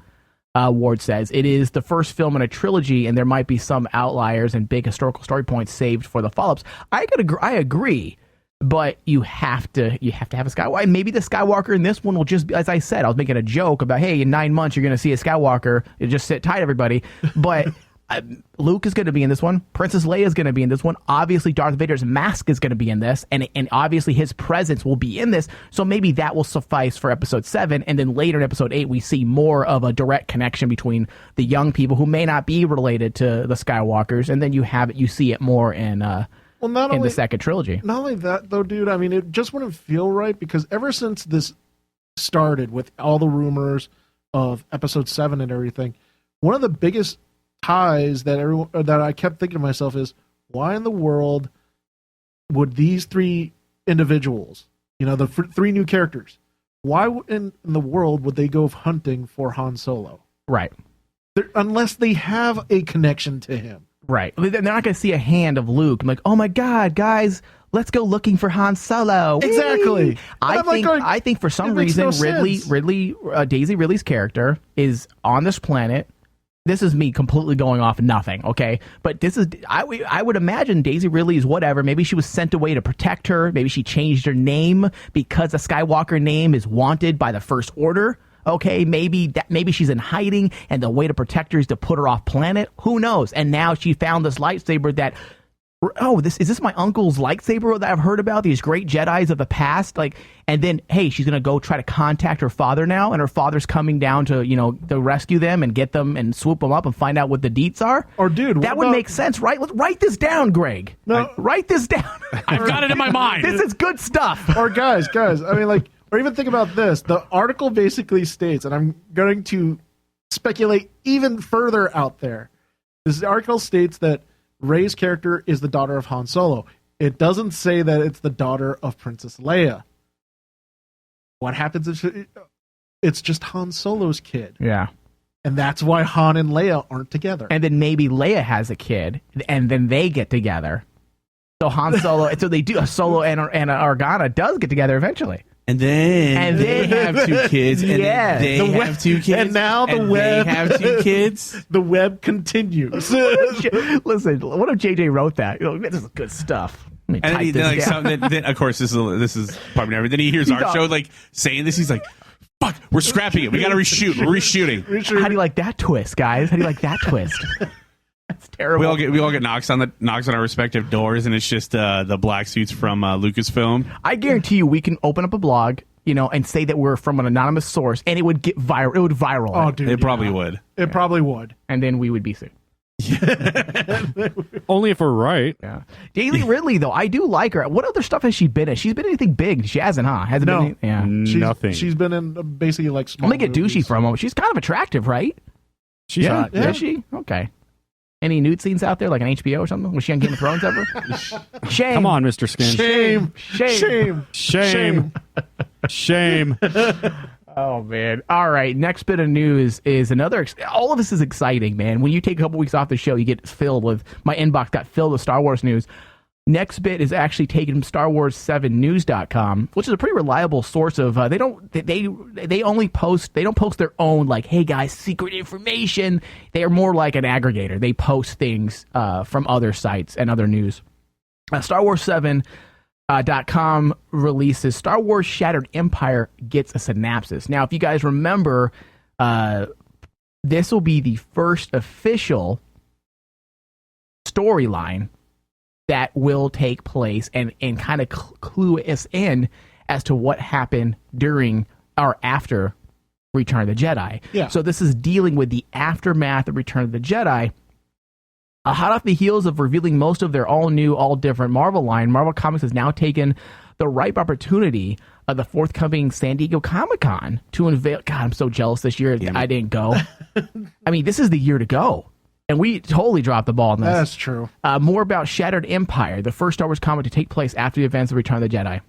Ward says it is the first film in a trilogy, and there might be some outliers and big historical story points saved for the follow-ups. I agree, but you have to have a Skywalker. Maybe the Skywalker in this one will just be, as I said, I was making a joke about, hey, in 9 months you're going to see a Skywalker. You just sit tight, everybody. But Luke is going to be in this one. Princess Leia is going to be in this one. Obviously, Darth Vader's mask is going to be in this, and obviously his presence will be in this. So maybe that will suffice for Episode 7, and then later in Episode 8, we see more of a direct connection between the young people who may not be related to the Skywalkers, and then you see it more in the second trilogy. Not only that, though, dude. I mean, it just wouldn't feel right because ever since this started with all the rumors of Episode 7 and everything, one of the biggest ties that I kept thinking to myself is, why in the world would these 3 individuals, the 3 new characters, why in the world would they go hunting for Han Solo? Right. unless they have a connection to him. Right. They're not going to see a hand of Luke. I'm like, oh my God, guys, let's go looking for Han Solo. Exactly. Whee! I think for some reason, Daisy Ridley's character is on this planet. This is me completely going off nothing, okay? But I would imagine Daisy Ridley is whatever. Maybe she was sent away to protect her. Maybe she changed her name because the Skywalker name is wanted by the First Order. Okay, maybe she's in hiding, and the way to protect her is to put her off planet. Who knows? And now she found this lightsaber that, is this my uncle's lightsaber that I've heard about? These great Jedis of the past, and then hey, she's gonna go try to contact her father now, and her father's coming down to to rescue them and get them and swoop them up and find out what the deets are. Or dude, that would make sense, right? Let's write this down, Greg. No, write this down. I've got it in my mind. This is good stuff. Or guys, I mean, or even think about this. The article basically states, and I'm going to speculate even further out there. This article states that Rey's character is the daughter of Han Solo. It doesn't say that it's the daughter of Princess Leia. What happens if it's just Han Solo's kid? Yeah. And that's why Han and Leia aren't together. And then maybe Leia has a kid, and then they get together. So Han Solo, so they do, Solo and Organa does get together eventually. And they have two kids. And yeah. they have two kids. And now the web. They have two kids. The web continues. Listen, what if JJ wrote that? This is good stuff. And then, of course, this is probably never. Then he hears our show saying this. He's like, "Fuck, we're scrapping it. We got to reshoot. We're reshooting." How do you like that twist, guys? How do you like that twist? That's terrible. We all get knocks on our respective doors, and it's just the black suits from Lucasfilm. I guarantee you, we can open up a blog, and say that we're from an anonymous source, and it would get viral. It would viral. Oh, dude, it probably would. It probably would, and then we would be sued. Only if we're right. Yeah. Daisy Ridley, though, I do like her. What other stuff has she been in? She's been in anything big? She hasn't, huh? Hasn't been. Yeah. Nothing. She's been in basically small. Let me get douchey for a moment. She's kind of attractive, right? She's hot. Yeah. Is she? Okay. Any nude scenes out there, like on HBO or something? Was she on Game of Thrones ever? Shame. Come on, Mr. Skin. Shame. Oh, man. All right. Next bit of news is all of this is exciting, man. When you take a couple weeks off the show, you get filled with, my inbox got filled with Star Wars news. Next bit is actually taken from StarWars7News.com, which is a pretty reliable source of. They don't post their own hey guys, secret information. They are more like an aggregator. They post things from other sites and other news. StarWars7.com releases Star Wars Shattered Empire gets a synopsis. Now, if you guys remember, this will be the first official storyline that will take place and kind of clue us in as to what happened during or after Return of the Jedi. Yeah. So this is dealing with the aftermath of Return of the Jedi. Hot off the heels of revealing most of their all-new, all-different Marvel line, Marvel Comics has now taken the ripe opportunity of the forthcoming San Diego Comic-Con to unveil... God, I'm so jealous this year I didn't go. I mean, this is the year to go. And we totally dropped the ball on this. That's true. More about Shattered Empire, the first Star Wars comic to take place after the events of Return of the Jedi.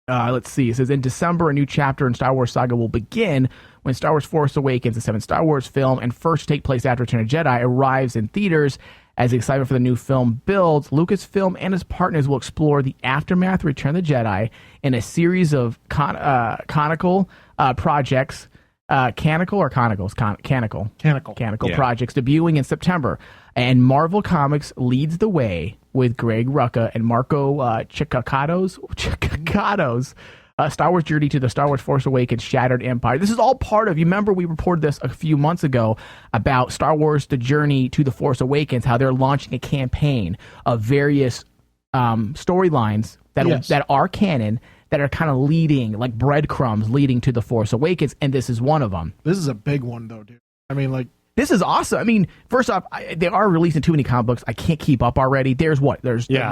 Let's see. It says, in December, a new chapter in Star Wars saga will begin when Star Wars Force Awakens, the seventh Star Wars film, and first take place after Return of the Jedi, arrives in theaters. As the excitement for the new film builds, Lucasfilm and his partners will explore the aftermath of Return of the Jedi in a series of canonical projects. Canonical projects debuting in September, and Marvel Comics leads the way with Greg Rucka and Marco Ciccacado's Star Wars journey to the Star Wars Force Awakens Shattered Empire. This is all part of, you remember we reported this a few months ago about Star Wars The Journey to the Force Awakens, how they're launching a campaign of various storylines that are canon, that are kind of leading, like breadcrumbs leading to The Force Awakens, and this is one of them. This is a big one, though, dude. I mean, this is awesome. I mean, first off, they are releasing too many comic books. I can't keep up already. There's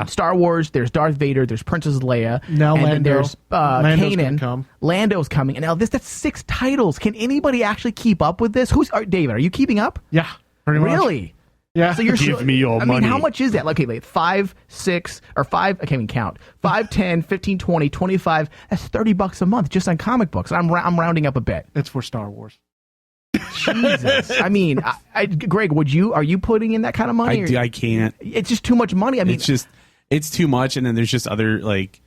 Star Wars, there's Darth Vader, there's Princess Leia, now and Lando. then there's Kanan. Come. Lando's coming, and now that's 6 titles. Can anybody actually keep up with this? David, are you keeping up? Yeah, pretty much. Really? Yeah. So you're Give me your money. I mean, how much is that? Okay, 5, 6, or 5, I can't even count. 5, 10, 15, 20, 25, that's $30 a month just on comic books. I'm rounding up a bit. It's for Star Wars. Jesus. I mean, Greg, are you putting in that kind of money? I can't. It's just too much money. I mean, it's too much. And then there's just other, like,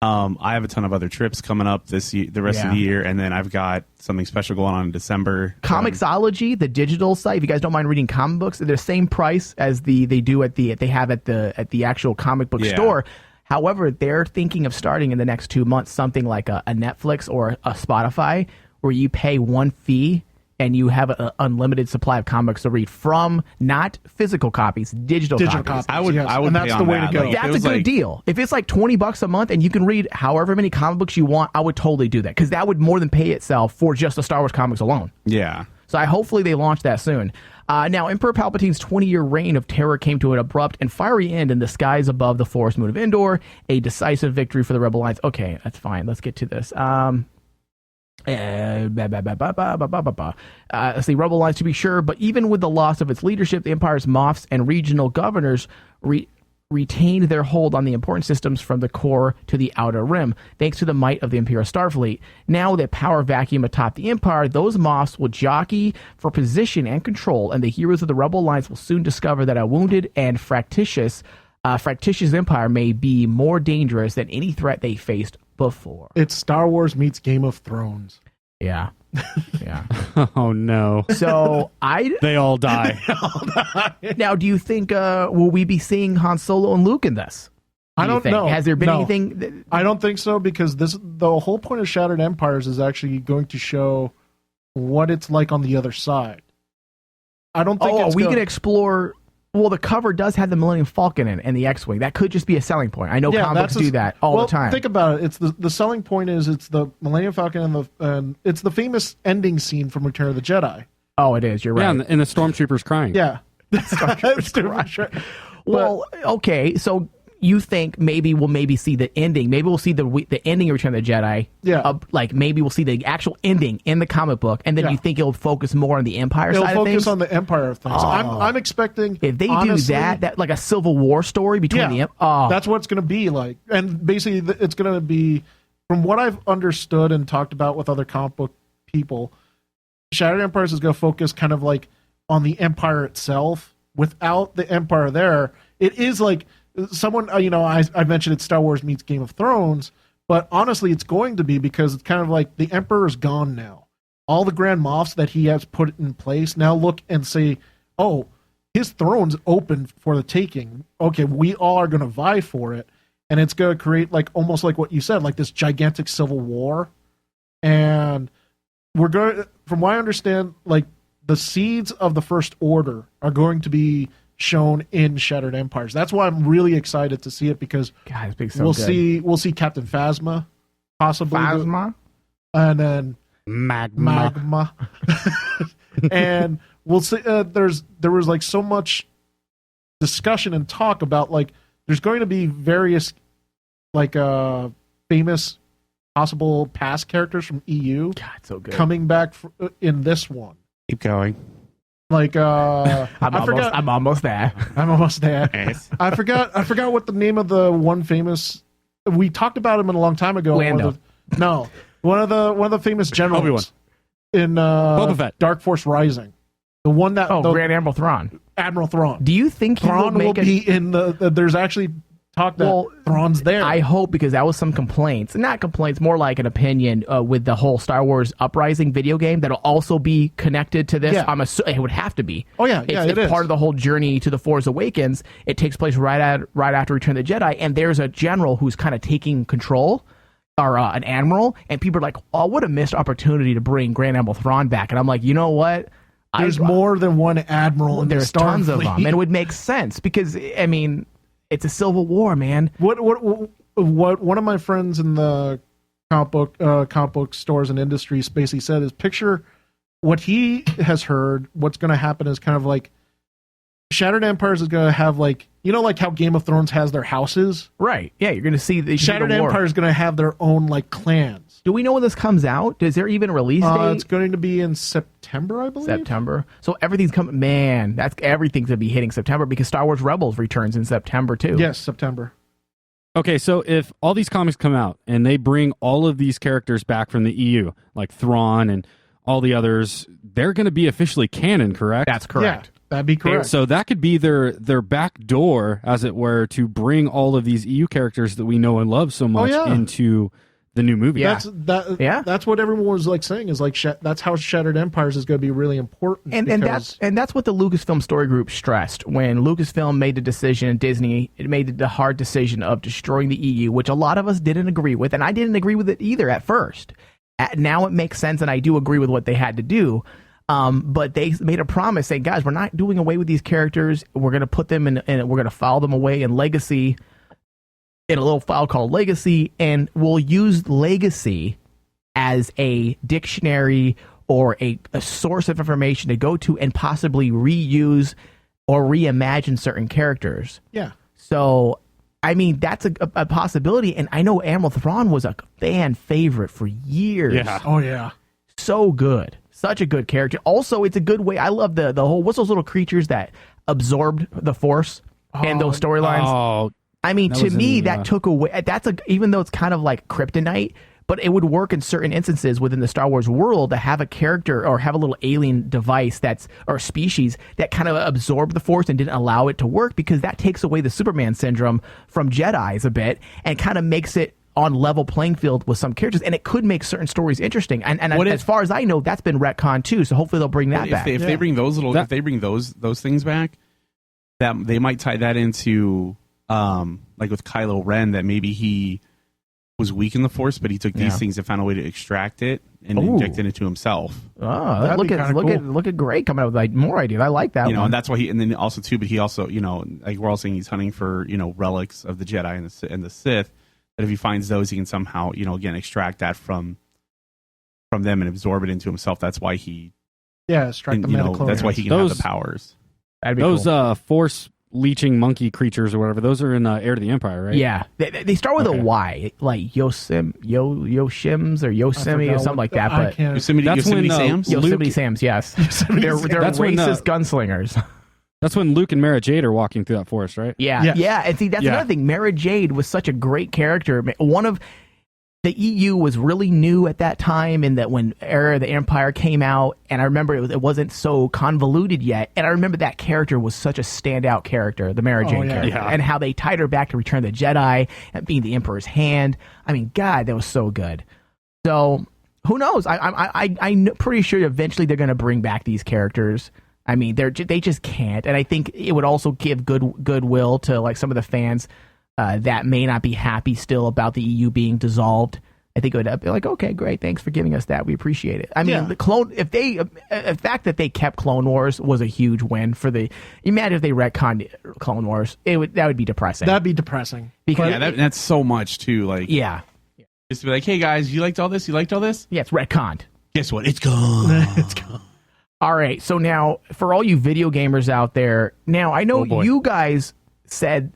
I have a ton of other trips coming up the rest of the year. And then I've got something special going on in December. Comixology, the digital site, if you guys don't mind reading comic books, they're the same price as they have at the actual comic book store. However, they're thinking of starting in the next 2 months something like a Netflix or a Spotify where you pay one fee and you have an unlimited supply of comics to read from not physical copies, digital copies. I would and that's pay the on way that. to go. Like, That's a good deal. If it's like $20 a month and you can read however many comic books you want, I would totally do that because that would more than pay itself for just the Star Wars comics alone. Yeah. So hopefully they launch that soon. Now, Emperor Palpatine's 20-year reign of terror came to an abrupt and fiery end in the skies above the forest moon of Endor, a decisive victory for the Rebel Alliance. Okay, that's fine. Let's get to this. Let's see, Rebel Alliance to be sure, but even with the loss of its leadership, the Empire's Moffs and regional governors retained their hold on the important systems from the core to the outer rim, thanks to the might of the Imperial Starfleet. Now with a power vacuum atop the Empire, those Moffs will jockey for position and control, and the heroes of the Rebel Alliance will soon discover that a wounded and fractious Empire may be more dangerous than any threat they faced before. It's Star Wars meets Game of Thrones. Yeah. Yeah. Oh no. So they all die. Now, do you think will we be seeing Han Solo and Luke in this? I don't know. Has there been anything? I don't think so because the whole point of Shattered Empires is actually going to show what it's like on the other side. I don't think we can explore. Well, the cover does have the Millennium Falcon in and the X-Wing. That could just be a selling point. I know comic books do that all the time. Think about it. It's the selling point is it's the Millennium Falcon and it's the famous ending scene from Return of the Jedi. Oh, it is. You're right. Yeah, and the stormtroopers crying. Yeah. Well, okay. So you think maybe we'll see the ending. Maybe we'll see the ending of Return of the Jedi. Yeah. Like maybe we'll see the actual ending in the comic book, and then you think it'll focus more on the Empire side of things? It'll focus on the Empire of things. I'm expecting if they do that like a Civil War story between the that's what it's going to be like. And basically, it's going to be, from what I've understood and talked about with other comic book people, Shattered Empires is going to focus kind of like on the Empire itself. Without the Empire there, it is like someone, I mentioned it's Star Wars meets Game of Thrones, but honestly, it's going to be because it's kind of like the Emperor is gone now. All the Grand Moffs that he has put in place now look and say, oh, his throne's open for the taking. Okay, we all are going to vie for it. And it's going to create like almost like what you said, like this gigantic civil war. And we're going, from what I understand, like the seeds of the First Order are going to be shown in Shattered Empires. That's why I'm really excited to see it because we'll see Captain Phasma possibly, and then Magma. And we'll see. There was like so much discussion and talk about like there's going to be various like famous possible past characters from EU so good. Coming back in this one. Keep going. Like I'm almost there. I'm almost there. I forgot what the name of the one famous. We talked about him a long time ago. Lando. One of the famous generals Obi-Wan. In Boba Fett. Dark Force Rising. The one that Grand Admiral Thrawn. Admiral Thrawn. Do you think Thrawn will be in the? There's actually talk that Thrawn's there. I hope, because that was some complaints. Not complaints, more like an opinion with the whole Star Wars Uprising video game that'll also be connected to this. Yeah. It would have to be. Oh, yeah. It's part of the whole journey to the Force Awakens. It takes place right after Return of the Jedi, and there's a general who's kind of taking control, or an admiral, and people are like, oh, what a missed opportunity to bring Grand Admiral Thrawn back. And I'm like, you know what? There's more than one admiral in there's the Starfleet. tons of them, and it would make sense because, I mean, it's a civil war, man. What one of my friends in the comic book stores and industries basically said is, picture what he has heard. What's going to happen is kind of like Shattered Empires is going to have like how Game of Thrones has their houses, right? Yeah, you're going to see the Shattered Empire is going to have their own like clans. Do we know when this comes out? Is there even a release date? It's going to be in September, I believe. September. So everything's coming. Man, everything's going to be hitting September because Star Wars Rebels returns in September too. Yes, September. Okay, so if all these comics come out and they bring all of these characters back from the EU, like Thrawn and all the others, they're going to be officially canon, correct? That's correct. Yeah, that'd be correct. So that could be their back door, as it were, to bring all of these EU characters that we know and love so much into the new movie. That's what everyone was like saying is like that's how Shattered Empires is going to be really important. And that's what the Lucasfilm Story Group stressed when Lucasfilm made the decision. Disney made the hard decision of destroying the EU, which a lot of us didn't agree with, and I didn't agree with it either at first. Now it makes sense, and I do agree with what they had to do. But they made a promise saying, guys, we're not doing away with these characters. We're going to put them in, and we're going to file them away in Legacy, in a little file called Legacy, and we'll use Legacy as a dictionary or a source of information to go to and possibly reuse or reimagine certain characters. Yeah. So, I mean, that's a possibility, and I know Admiral Thrawn was a fan favorite for years. Yeah. Oh, yeah. So good. Such a good character. Also, it's a good way. I love the whole, what's those little creatures that absorbed the Force and those storylines? Oh, I mean, to me, that took away. Even though it's kind of like kryptonite, but it would work in certain instances within the Star Wars world to have a character or have a little alien device or species that kind of absorbed the Force and didn't allow it to work, because that takes away the Superman syndrome from Jedis a bit and kind of makes it on level playing field with some characters, and it could make certain stories interesting. And as far as I know, that's been retconned too. So hopefully they'll bring that back. If they bring those if they bring those things back, that they might tie that into like with Kylo Ren, that maybe he was weak in the Force, but he took these things and found a way to extract it and inject it into himself. Oh, look at Gray coming up with like more ideas. I like that. And that's why and then also too, but he also, like we're all saying, he's hunting for relics of the Jedi and the Sith. That if he finds those, he can somehow, again, extract that from them and absorb it into himself. That's why he, extract the metachlorians. That's why he can have the powers. That'd be those cool. Force leeching monkey creatures or whatever. Those are in Heir to the Empire, right? Yeah, they start with a Y, like Yoshims or Yosemite or something like that. But Yosemite Sam's. Yosemite Sam's, yes. They're racist gunslingers. That's when Luke and Mara Jade are walking through that forest, right? Yeah. And see, that's another thing. Mara Jade was such a great character. One of the EU was really new at that time, and that when Heir of the Empire came out, and I remember it wasn't so convoluted yet, and I remember that character was such a standout character, the Mara Jade character, and how they tied her back to Return of the Jedi and being the Emperor's hand. I mean, God, that was so good. So who knows? I'm pretty sure eventually they're going to bring back these characters. I mean, they just can't, and I think it would also give goodwill to like some of the fans that may not be happy still about the EU being dissolved. I think it would be like, okay, great, thanks for giving us that, we appreciate it. I mean, the fact that they kept Clone Wars was a huge win for the. Imagine if they retconned Clone Wars, that would be depressing. That'd be depressing because that's so much too. Like, just to be like, hey guys, you liked all this? You liked all this? Yeah, it's retconned. Guess what? It's gone. It's gone. All right, so now for all you video gamers out there, now I know you guys said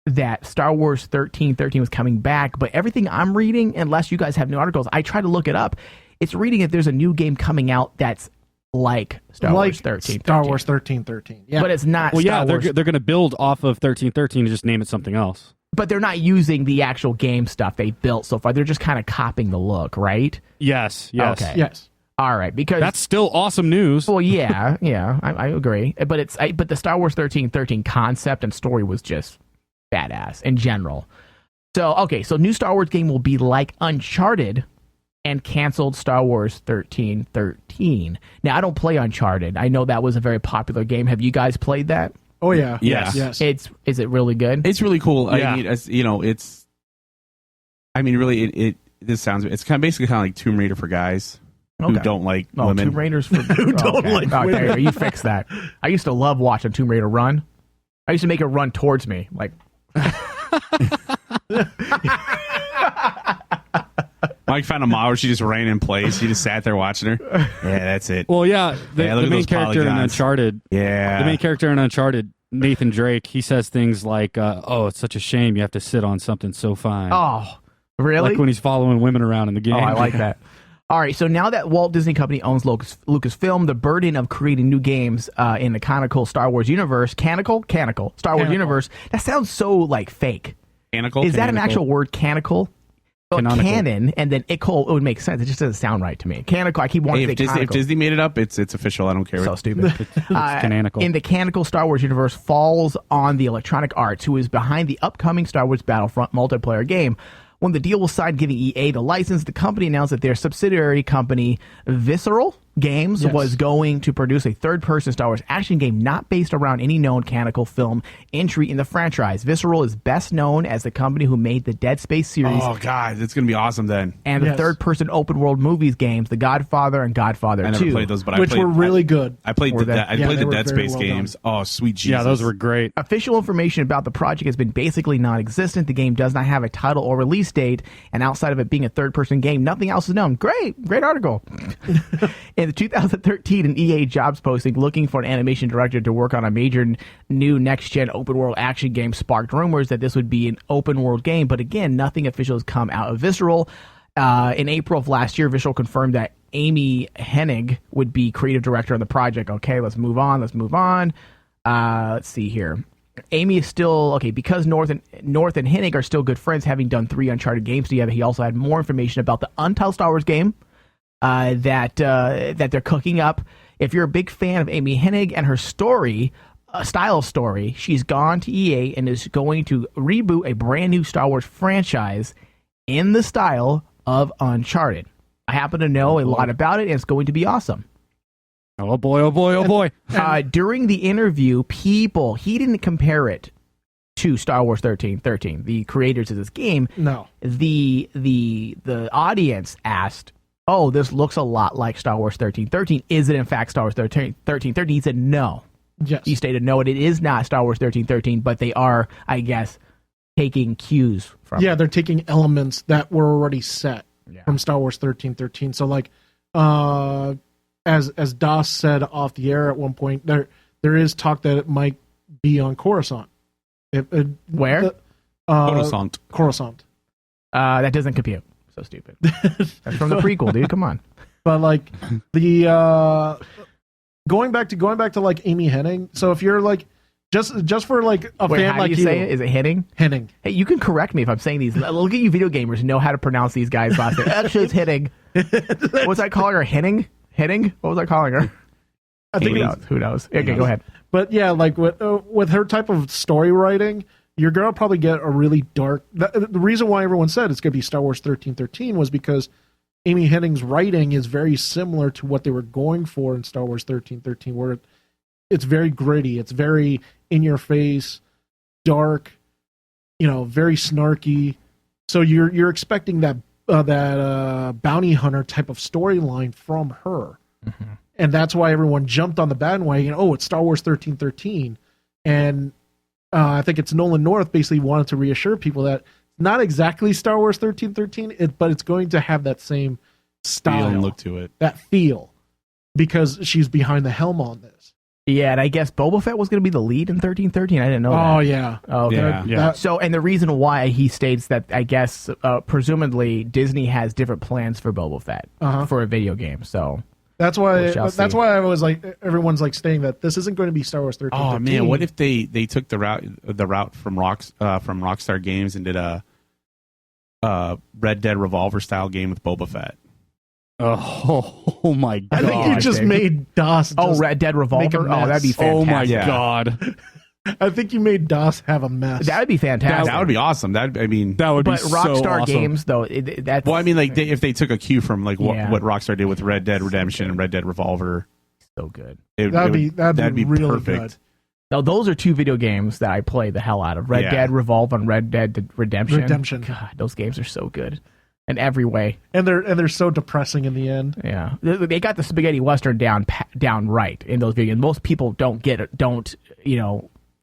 that Star Wars 1313 was coming back, but everything I'm reading, unless you guys have new articles, I tried to look it up. It's reading if there's a new game coming out that's like Star Wars 1313. Star Wars 1313. Yeah. But it's not Star Wars. They're going to build off of 1313 and just name it something else. But they're not using the actual game stuff they built so far. They're just kind of copying the look, right? Yes. Okay. Yes. All right, because that's still awesome news. Well, yeah, I agree. But but the Star Wars 1313 concept and story was just badass in general. So new Star Wars game will be like Uncharted and canceled Star Wars 1313. Now I don't play Uncharted. I know that was a very popular game. Have you guys played that? Oh yeah, yes. Is it really good? It's really cool. Yeah. I mean, this sounds. It's basically kind of like Tomb Raider for guys. Who don't like women. Tomb Raiders for who don't like women. There, you fix that. I used to love watching Tomb Raider run. I used to make it run towards me. Like Mike found a model where she just ran in place. He just sat there watching her. Yeah, that's it. Well, yeah, the main character in Uncharted. Yeah. The main character in Uncharted, Nathan Drake, he says things like, oh, it's such a shame you have to sit on something so fine. Oh, really? Like when he's following women around in the game. Oh, I like that. All right, so now that Walt Disney Company owns Lucasfilm, the burden of creating new games in the canonical Star Wars universe, Star Wars universe, that sounds so like fake. Canonical? Is that an actual word, canonical? canon, and then it would make sense. It just doesn't sound right to me. Canonical, I keep wanting to say if Disney made it up, it's official. I don't care. So stupid. It's canonical. In the canonical Star Wars universe falls on the Electronic Arts, who is behind the upcoming Star Wars Battlefront multiplayer game. When the deal was signed giving EA the license, the company announced that their subsidiary company, Visceral Games, was going to produce a third-person Star Wars action game not based around any known canonical film entry in the franchise. Visceral is best known as the company who made the Dead Space series. Oh, God, it's going to be awesome then. And the third-person open-world movies games, The Godfather and Godfather 2. I never played those, but which were really good. I played the Dead Space well games. done. Oh, sweet Jesus. Yeah, those were great. Official information about the project has been basically non-existent. The game does not have a title or release date, and outside of it being a third-person game, nothing else is known. Great article. In the 2013 an EA jobs posting looking for an animation director to work on a major new next-gen open-world action game sparked rumors that this would be an open-world game, but again, nothing official has come out of Visceral. In April of last year, Visceral confirmed that Amy Hennig would be creative director of the project. Okay, let's move on. Let's see here. Amy is still okay because North and Hennig are still good friends, having done 3 Uncharted games together. He also had more information about the Untitled Star Wars game that they're cooking up. If you're a big fan of Amy Hennig and her style of story, she's gone to EA and is going to reboot a brand new Star Wars franchise in the style of Uncharted. I happen to know a lot about it, and it's going to be awesome. Oh boy, oh boy, oh boy. During the interview, he didn't compare it to Star Wars 1313, the creators of this game. No. The audience asked, oh, this looks a lot like Star Wars 1313. Is it in fact Star Wars 1313? He said no. Yes. He stated no, it is not Star Wars 1313, but they are, I guess, taking cues from it. They're taking elements that were already set from Star Wars 1313. So like as Das said off the air at one point, there is talk that it might be on Coruscant. Where? Coruscant. That doesn't compute. So stupid. That's from the prequel, dude. Come on. But like the going back to like Amy Hennig. So if you're like just for like a fan how like do you say it? Is it Hennig? Hennig. Hey, you can correct me if I'm saying these. Look at you, video gamers know how to pronounce these guys' last name. Actually, it's Hennig. What was I calling her? Hennig? What was I calling her? I think who knows? Okay, go ahead. But yeah, like with her type of story writing, you're gonna probably get a really dark. The reason why everyone said it's gonna be Star Wars 1313 was because Amy Hennig's writing is very similar to what they were going for in Star Wars 1313, where it's very gritty, it's very in your face, dark, very snarky. So you're expecting that bounty hunter type of storyline from her, and that's why everyone jumped on the bandwagon. Oh, it's Star Wars 1313, and I think it's Nolan North basically wanted to reassure people that not exactly Star Wars 1313, but it's going to have that same style feel and look to it. That feel, because she's behind the helm on this. Yeah, and I guess Boba Fett was going to be the lead in 1313. I didn't know that. Oh, yeah. Oh, okay. Yeah. So, and the reason why he states that, I guess, presumably Disney has different plans for Boba Fett for a video game. So that's why I was like, everyone's like saying that this isn't going to be Star Wars 1313. Oh man, what if they took the route from Rockstar Games and did a Red Dead Revolver style game with Boba Fett? Oh my god! I think you just made DOS. Red Dead Revolver. Oh, that'd be fantastic. Oh my god! I think you made DOS have a mess. That'd be fantastic. That would be awesome. That would be. But so Rockstar awesome. Games, though, that's. Well, I mean, like if they took a cue from like what Rockstar did with Red Dead Redemption and Red Dead Revolver, so good. That'd be really perfect. Good. Now, those are 2 video games that I play the hell out of: Red Dead Revolver and Red Dead Redemption. God, those games are so good in every way, and they're so depressing in the end. Yeah, they got the spaghetti western down right in those videos. Most people don't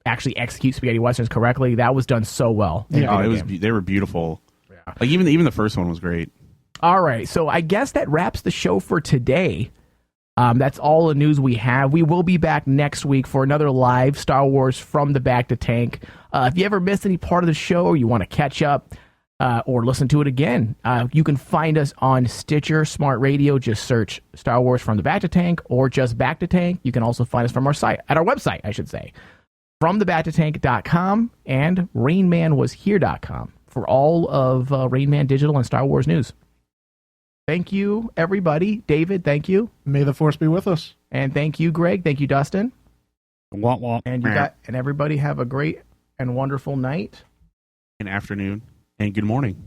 actually execute spaghetti westerns correctly. That was done so well. Yeah, they were beautiful. Yeah, like even the first one was great. All right, so I guess that wraps the show for today. That's all the news we have. We will be back next week for another live Star Wars from the Bacta Tank. If you ever missed any part of the show or you want to catch up or listen to it again, you can find us on Stitcher, Smart Radio. Just search Star Wars from the Bacta Tank or just Bacta Tank. You can also find us from our website, I should say, fromthebactatank.com and rainmanwashere.com. for all of Rain Man Digital and Star Wars news. Thank you, everybody. David, thank you. May the Force be with us. And thank you, Greg. Thank you, Dustin. Womp womp. And and everybody have a great and wonderful night. And afternoon. And good morning.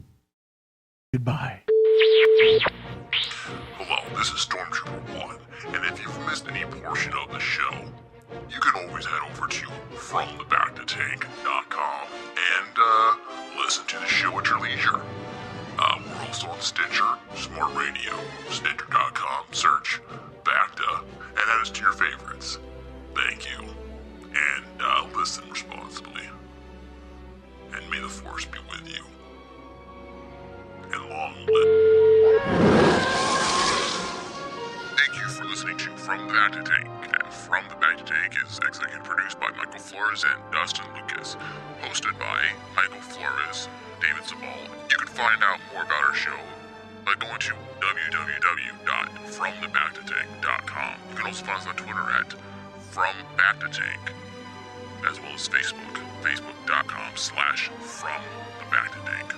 Goodbye. Hello, this is Stormtrooper 1, and if you've missed any portion of the show, you can always head over to FromTheBactaTank.com and listen to the show at your leisure. We're also on Stitcher, Smart Radio, Stitcher.com, search Bacta, and add us to your favorites. Thank you, and listen responsibly. And may the Force be with you. And long live. Thank you for listening to From the Bacta Tank. And From the Bacta Tank is executive produced by Michael Flores and Dustin Lucas. Hosted by Michael Flores, David Zabal. You can find out more about our show by going to www.fromthebactatank.com. You can also find us on Twitter at FromBactaTank, as well as Facebook, facebook.com/FromTheBactaTank.